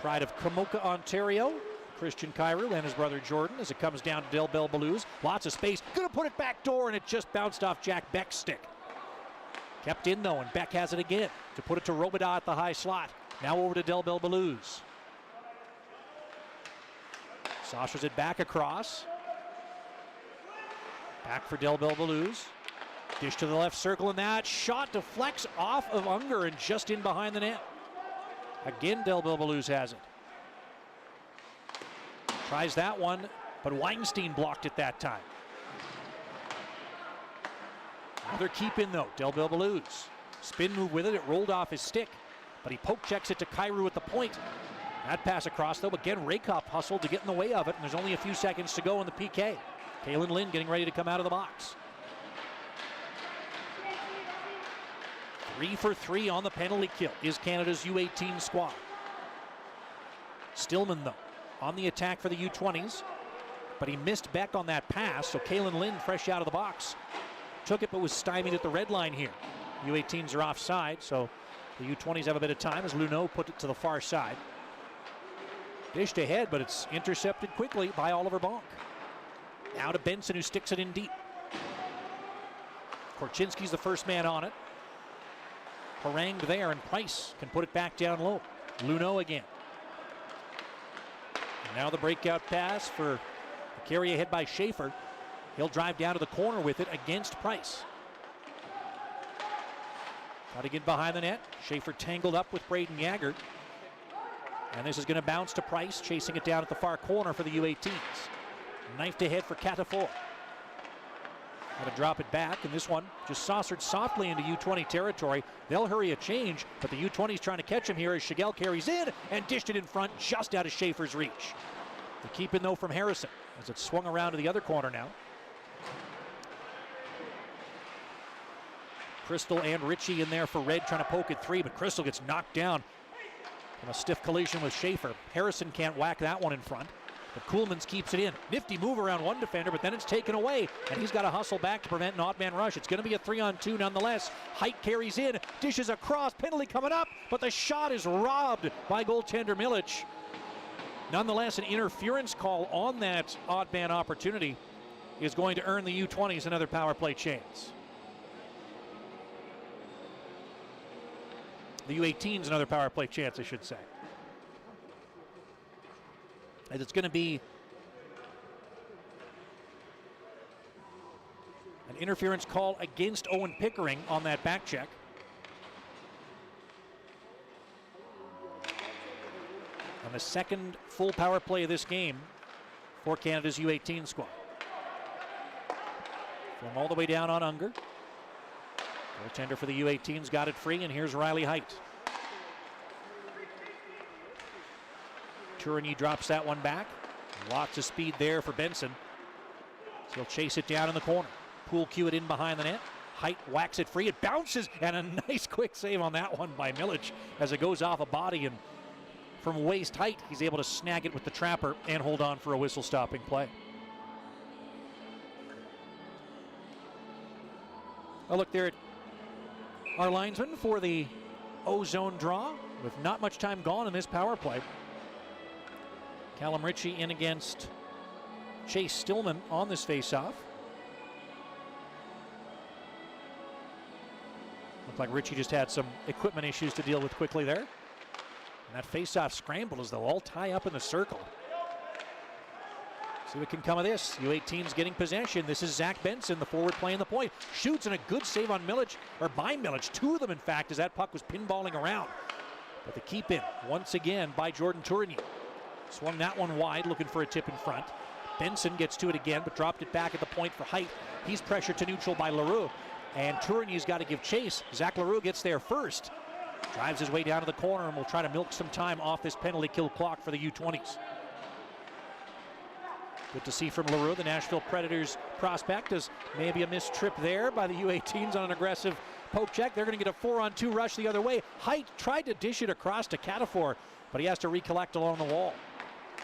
Pride of Kamoka, Ontario. Christian Kyrou and his brother Jordan as it comes down to Del Belbalouse. Lots of space. Gonna put it back door, and it just bounced off Jack Beck's stick. Kept in though, and Beck has it again to put it to Robidas at the high slot. Now over to Del Belbalouse. Sasha's it back across. Back for Del Belbalouse. Dish to the left circle, and that shot deflects off of Unger and just in behind the net. Again, Del Belbalouse has it. Tries that one, but Weinstein blocked it that time. Another keep in though, Del Belbalouse. Spin move with it, it rolled off his stick, but he poke checks it to Kyrou at the point. That pass across though, again Rakop hustled to get in the way of it, and there's only a few seconds to go in the PK. Kalen Lynn getting ready to come out of the box. 3 for 3 on the penalty kill is Canada's U18 squad. Stillman though, on the attack for the U20s, but he missed Beck on that pass, so Kalen Lynn fresh out of the box. Took it but was stymied at the red line here. U18s are offside, so the U20s have a bit of time as Luneau put it to the far side. Dished ahead, but it's intercepted quickly by Oliver Bonk. Now to Benson, who sticks it in deep. Korchinski's the first man on it. Harangued there, and Price can put it back down low. Luneau again. And now the breakout pass for the carry ahead by Schaefer. He'll drive down to the corner with it against Price. Got to get behind the net. Schaefer tangled up with Braden Yager. And this is going to bounce to Price, chasing it down at the far corner for the U18s. Knifed ahead for Catafor. Got to drop it back, and this one just saucered softly into U20 territory. They'll hurry a change, but the U20's trying to catch him here as Shigel carries in and dished it in front just out of Schaefer's reach. The keep in though from Harrison as it swung around to the other corner now. Crystal and Ritchie in there for Red trying to poke it free, but Crystal gets knocked down from a stiff collision with Schaefer. Harrison can't whack that one in front, but Koolmans keeps it in. Nifty move around one defender, but then it's taken away, and he's got to hustle back to prevent an odd man rush. It's going to be a 3-on-2 nonetheless. Height carries in, dishes across, penalty coming up, but the shot is robbed by goaltender Milic. Nonetheless, an interference call on that odd man opportunity is going to earn the U20s another power play chance. The U18s another power play chance, I should say. And it's going to be an interference call against Owen Pickering on that back check. On the second full power play of this game for Canada's U18 squad. From all the way down on Unger. Goaltender for the U18's got it free, and here's Riley Height. Tourigny drops that one back. Lots of speed there for Benson. So he'll chase it down in the corner. Poole cue it in behind the net. Height whacks it free. It bounces, and a nice quick save on that one by Milic as it goes off a body, and from waist height, he's able to snag it with the trapper and hold on for a whistle-stopping play. A look there at our linesman for the O-zone draw with not much time gone in this power play. Callum Ritchie in against Chase Stillman on this faceoff. Looked like Ritchie just had some equipment issues to deal with quickly there. And that faceoff scramble as they'll all tie up in the circle. See what can come of this. U18's getting possession. This is Zach Benson, the forward playing the point. Shoots, and a good save on Milic, or by Milic. Two of them, in fact, as that puck was pinballing around. But the keep in, once again, by Jordan Tourigny. Swung that one wide, looking for a tip in front. Benson gets to it again, but dropped it back at the point for Height. He's pressured to neutral by Leroux. And Tourigny's got to give chase. Zach Leroux gets there first. Drives his way down to the corner and will try to milk some time off this penalty kill clock for the U20s. Good to see from Leroux, the Nashville Predators prospect, as maybe a missed trip there by the U18s on an aggressive poke check. They're going to get a 4-on-2 rush the other way. Height tried to dish it across to Catafor, but he has to recollect along the wall.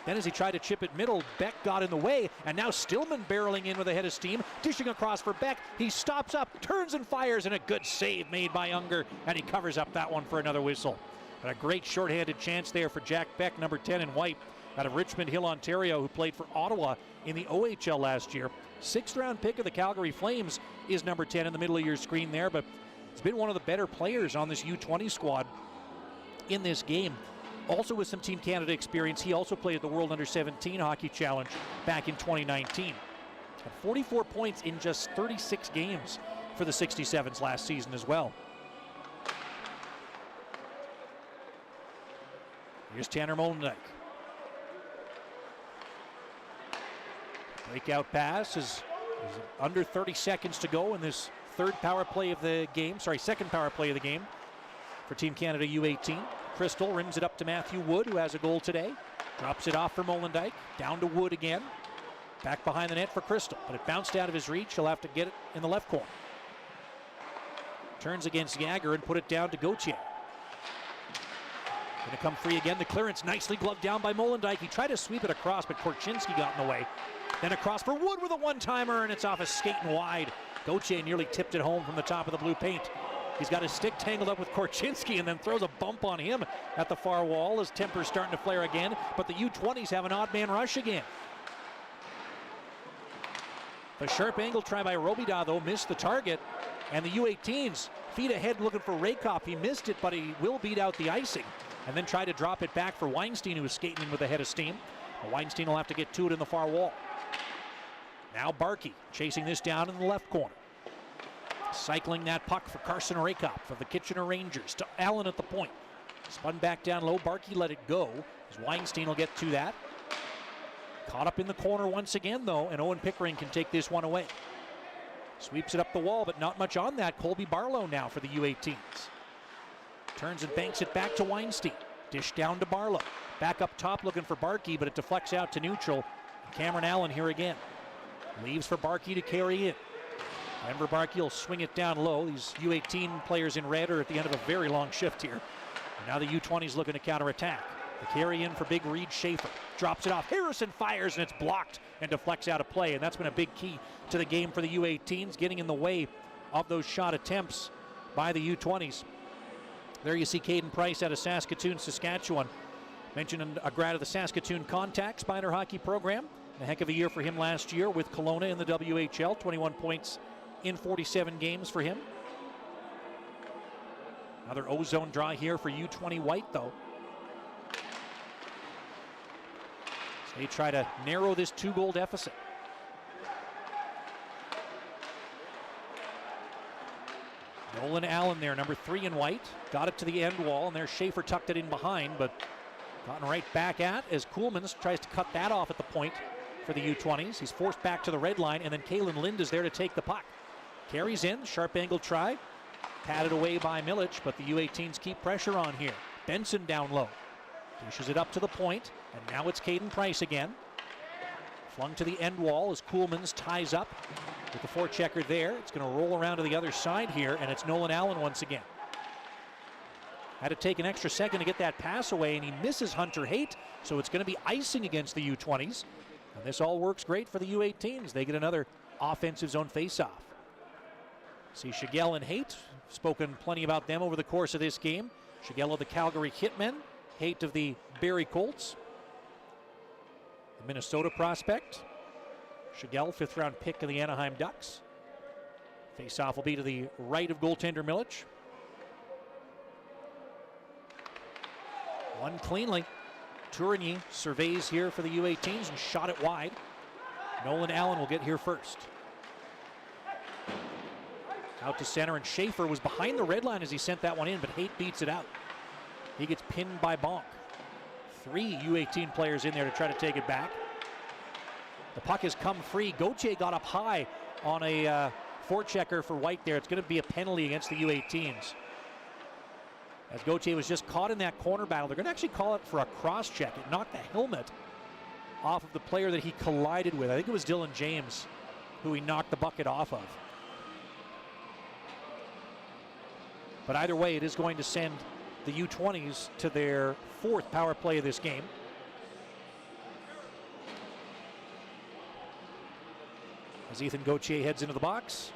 Then as he tried to chip it middle, Beck got in the way, and now Stillman barreling in with a head of steam, dishing across for Beck. He stops up, turns and fires, and a good save made by Unger, and he covers up that one for another whistle. And a great shorthanded chance there for Jack Beck, number 10 in white, out of Richmond Hill, Ontario, who played for Ottawa in the OHL last year. Sixth-round pick of the Calgary Flames is number 10 in the middle of your screen there, but he's been one of the better players on this U20 squad in this game. Also with some Team Canada experience, he also played at the World Under-17 Hockey Challenge back in 2019. Had 44 points in just 36 games for the 67s last season as well. Here's Tanner Molendijk. Breakout pass is under 30 seconds to go in this second power play of the game for Team Canada U18. Crystal rims it up to Matthew Wood, who has a goal today. Drops it off for Molendijk. Down to Wood again. Back behind the net for Crystal, but it bounced out of his reach. He'll have to get it in the left corner. Turns against Jagger and put it down to Gauthier. Going to come free again. The clearance nicely gloved down by Molendijk. He tried to sweep it across, but Korchinski got in the way. Then across for Wood with a one-timer, and it's off a skate and wide. Gauthier nearly tipped it home from the top of the blue paint. He's got his stick tangled up with Korchinski and then throws a bump on him at the far wall. His temper's starting to flare again, but the U20s have an odd man rush again. The sharp angle try by Robida, though, missed the target, and the U18s feet ahead looking for Rakoff. He missed it, but he will beat out the icing and then try to drop it back for Weinstein, who was skating in with a head of steam. Weinstein will have to get to it in the far wall. Now Barkey chasing this down in the left corner. Cycling that puck for Carson Rakoff of the Kitchener Rangers to Allen at the point. Spun back down low. Barkey let it go as Weinstein will get to that. Caught up in the corner once again, though, and Owen Pickering can take this one away. Sweeps it up the wall, but not much on that. Colby Barlow now for the U18s. Turns and banks it back to Weinstein. Dish down to Barlow. Back up top looking for Barkey, but it deflects out to neutral. Cameron Allen here again. Leaves for Barkey to carry in. Denver Barkey will swing it down low. These U18 players in red are at the end of a very long shift here. And now the U20's looking to counterattack. The carry in for big Reed Schaefer. Drops it off. Harrison fires, and it's blocked and deflects out of play. And that's been a big key to the game for the U18s, getting in the way of those shot attempts by the U20s. There you see Caden Price out of Saskatoon, Saskatchewan, Mentioned a grad of the Saskatoon Contacts minor hockey program. A heck of a year for him last year with Kelowna in the WHL. 21 points in 47 games for him. Another ozone draw here for U20 White, though. So they try to narrow this 2-goal deficit. Nolan Allen there, number 3 in white. Got it to the end wall, and there's Schaefer tucked it in behind, but gotten right back at as Kuhlmans tries to cut that off at the point for the U20s. He's forced back to the red line, and then Kalen Lind is there to take the puck. Carries in, sharp angle try. Patted away by Milic, but the U18s keep pressure on here. Benson down low. Dishes it up to the point, and now it's Caden Price again. Flung to the end wall as Kuhlmans ties up with the forechecker there. It's going to roll around to the other side here, and it's Nolan Allen once again. Had to take an extra second to get that pass away, and he misses Hunter Haight, so it's going to be icing against the U20s. And this all works great for the U18s. They get another offensive zone faceoff. See Shigell and Haight. Spoken plenty about them over the course of this game. Shigell of the Calgary Hitmen, Haight of the Barrie Colts. The Minnesota prospect. Shigell, 5th-round pick of the Anaheim Ducks. Faceoff will be to the right of goaltender Milic. One cleanly. Tourigny surveys here for the U18s and shot it wide. Nolan Allen will get here first. Out to center, and Schaefer was behind the red line as he sent that one in, but Haight beats it out. He gets pinned by Bonk. 3 U18 players in there to try to take it back. The puck has come free. Gauthier got up high on a forechecker for White there. It's going to be a penalty against the U18s. As Gauthier was just caught in that corner battle, they're going to actually call it for a cross check. It knocked the helmet off of the player that he collided with. I think it was Dylan James who he knocked the bucket off of. But either way, it is going to send the U20s to their 4th power play of this game. As Ethan Gauthier heads into the box,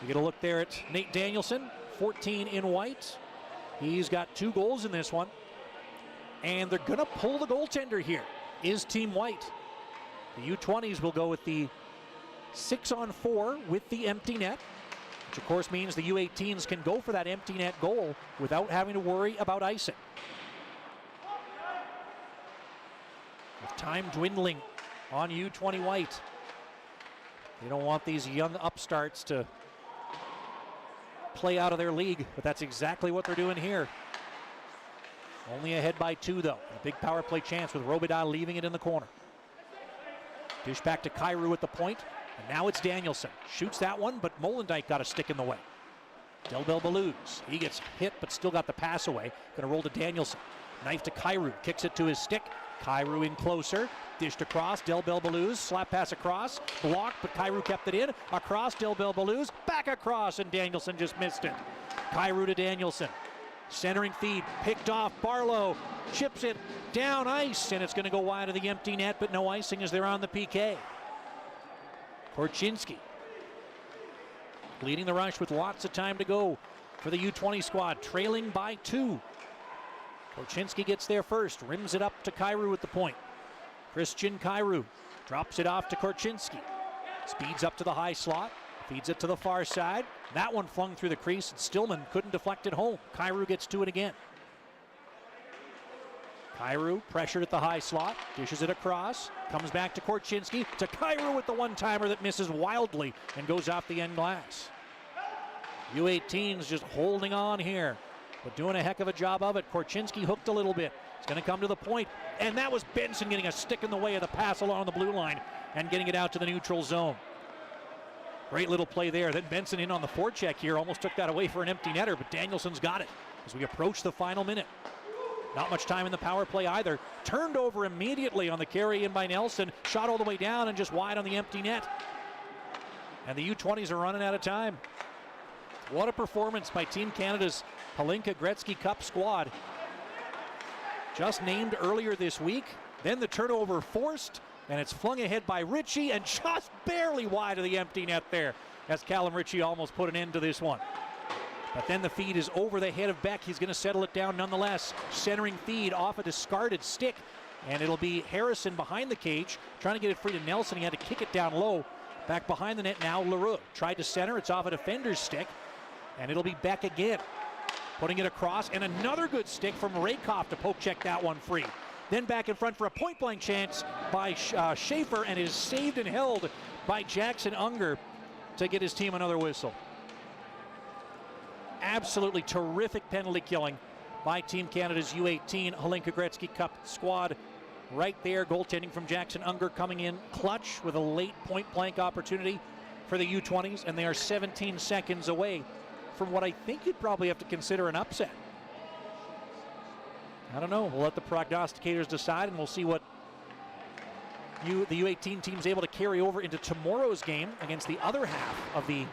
you get a look there at Nate Danielson, 14 in white. He's got 2 goals in this one. And they're going to pull the goaltender here, is Team White. The U20s will go with the 6-on-4 with the empty net, which of course means the U18s can go for that empty net goal without having to worry about icing. With time dwindling on U20 White. They don't want these young upstarts to play out of their league, but that's exactly what they're doing here. Only ahead by 2 though. A big power play chance with Robida leaving it in the corner. Dish back to Kyrou at the point, and now it's Danielson. Shoots that one, but Molendyke got a stick in the way. Delbel Balouz, he gets hit but still got the pass away. Gonna roll to Danielson. Knife to Kyrou, kicks it to his stick. Kyrou in closer, dished across, Delbel Balouz, slap pass across, blocked, but Kyrou kept it in. Across, Delbel Balouz, back across, and Danielson just missed it. Kyrou to Danielson. Centering feed, picked off, Barlow chips it down ice, and it's going to go wide of the empty net, but no icing as they're on the PK. Korchinski leading the rush with lots of time to go for the U20 squad, trailing by 2. Korchinski gets there first, rims it up to Kyrou at the point. Christian Kyrou drops it off to Korchinski. Speeds up to the high slot, feeds it to the far side. That one flung through the crease, and Stillman couldn't deflect it home. Kyrou gets to it again. Kyrou pressured at the high slot, dishes it across, comes back to Korchinski, to Kyrou with the one-timer that misses wildly and goes off the end glass. U18's just holding on here, but doing a heck of a job of it. Korchinski hooked a little bit. It's going to come to the point, and that was Benson getting a stick in the way of the pass along the blue line and getting it out to the neutral zone. Great little play there. Then Benson in on the forecheck here, almost took that away for an empty netter, but Danielson's got it as we approach the final minute. Not much time in the power play either. Turned over immediately on the carry in by Nelson, shot all the way down and just wide on the empty net. And the U20s are running out of time. What a performance by Team Canada's Hlinka Gretzky Cup squad. Just named earlier this week, then the turnover forced, and it's flung ahead by Ritchie and just barely wide of the empty net there as Callum Ritchie almost put an end to this one. But then the feed is over the head of Beck. He's going to settle it down nonetheless. Centering feed off a discarded stick. And it'll be Harrison behind the cage, trying to get it free to Nelson. He had to kick it down low. Back behind the net now, Leroux. Tried to center. It's off a defender's stick. And it'll be Beck again. Putting it across. And another good stick from Rakoff to poke check that one free. Then back in front for a point-blank chance by Schaefer. And it is saved and held by Jackson Unger to get his team another whistle. Absolutely terrific penalty killing by Team Canada's U18 Hlinka Gretzky Cup squad. Right there, goaltending from Jackson Unger coming in clutch with a late point-blank opportunity for the U20s, and they are 17 seconds away from what I think you'd probably have to consider an upset. I don't know. We'll let the prognosticators decide, and we'll see what the U18 team is able to carry over into tomorrow's game against the other half of the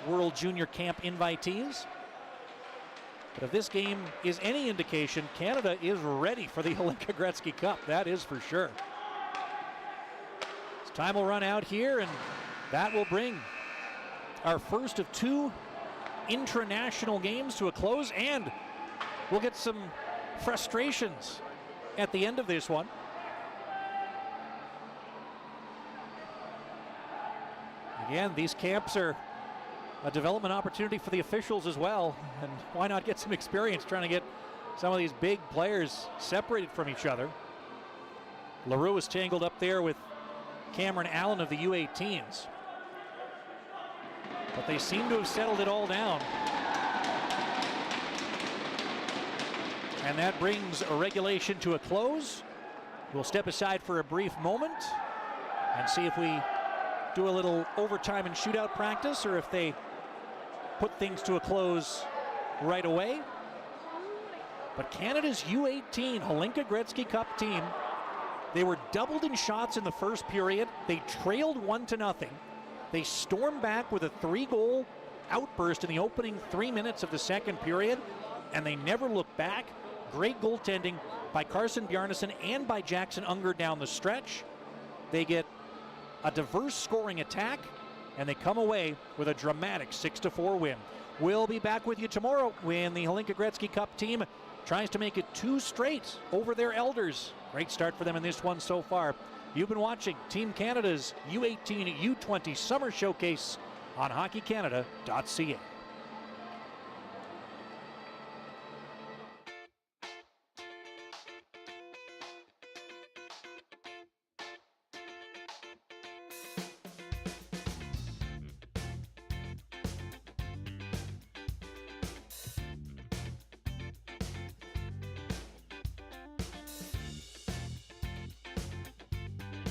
World Junior Camp invitees. But if this game is any indication, Canada is ready for the Hlinka Gretzky Cup. That is for sure. As time will run out here, and that will bring our first of two intranational games to a close, and we'll get some frustrations at the end of this one. Again, these camps are a development opportunity for the officials as well, and why not get some experience trying to get some of these big players separated from each other. Leroux is tangled up there with Cameron Allen of the U18s, but they seem to have settled it all down. And that brings a regulation to a close. We'll step aside for a brief moment and see if we do a little overtime and shootout practice, or if they put things to a close right away. But Canada's U18 Hlinka Gretzky Cup team, they were doubled in shots in the first period. They trailed 1-0. They stormed back with a 3-goal outburst in the opening 3 minutes of the second period, and they never looked back. Great goaltending by Carson Bjarnason and by Jackson Unger down the stretch. They get a diverse scoring attack, and they come away with a dramatic 6-4 win. We'll be back with you tomorrow when the Hlinka Gretzky Cup team tries to make it 2 straight over their elders. Great start for them in this one so far. You've been watching Team Canada's U18 U20 Summer Showcase on HockeyCanada.ca.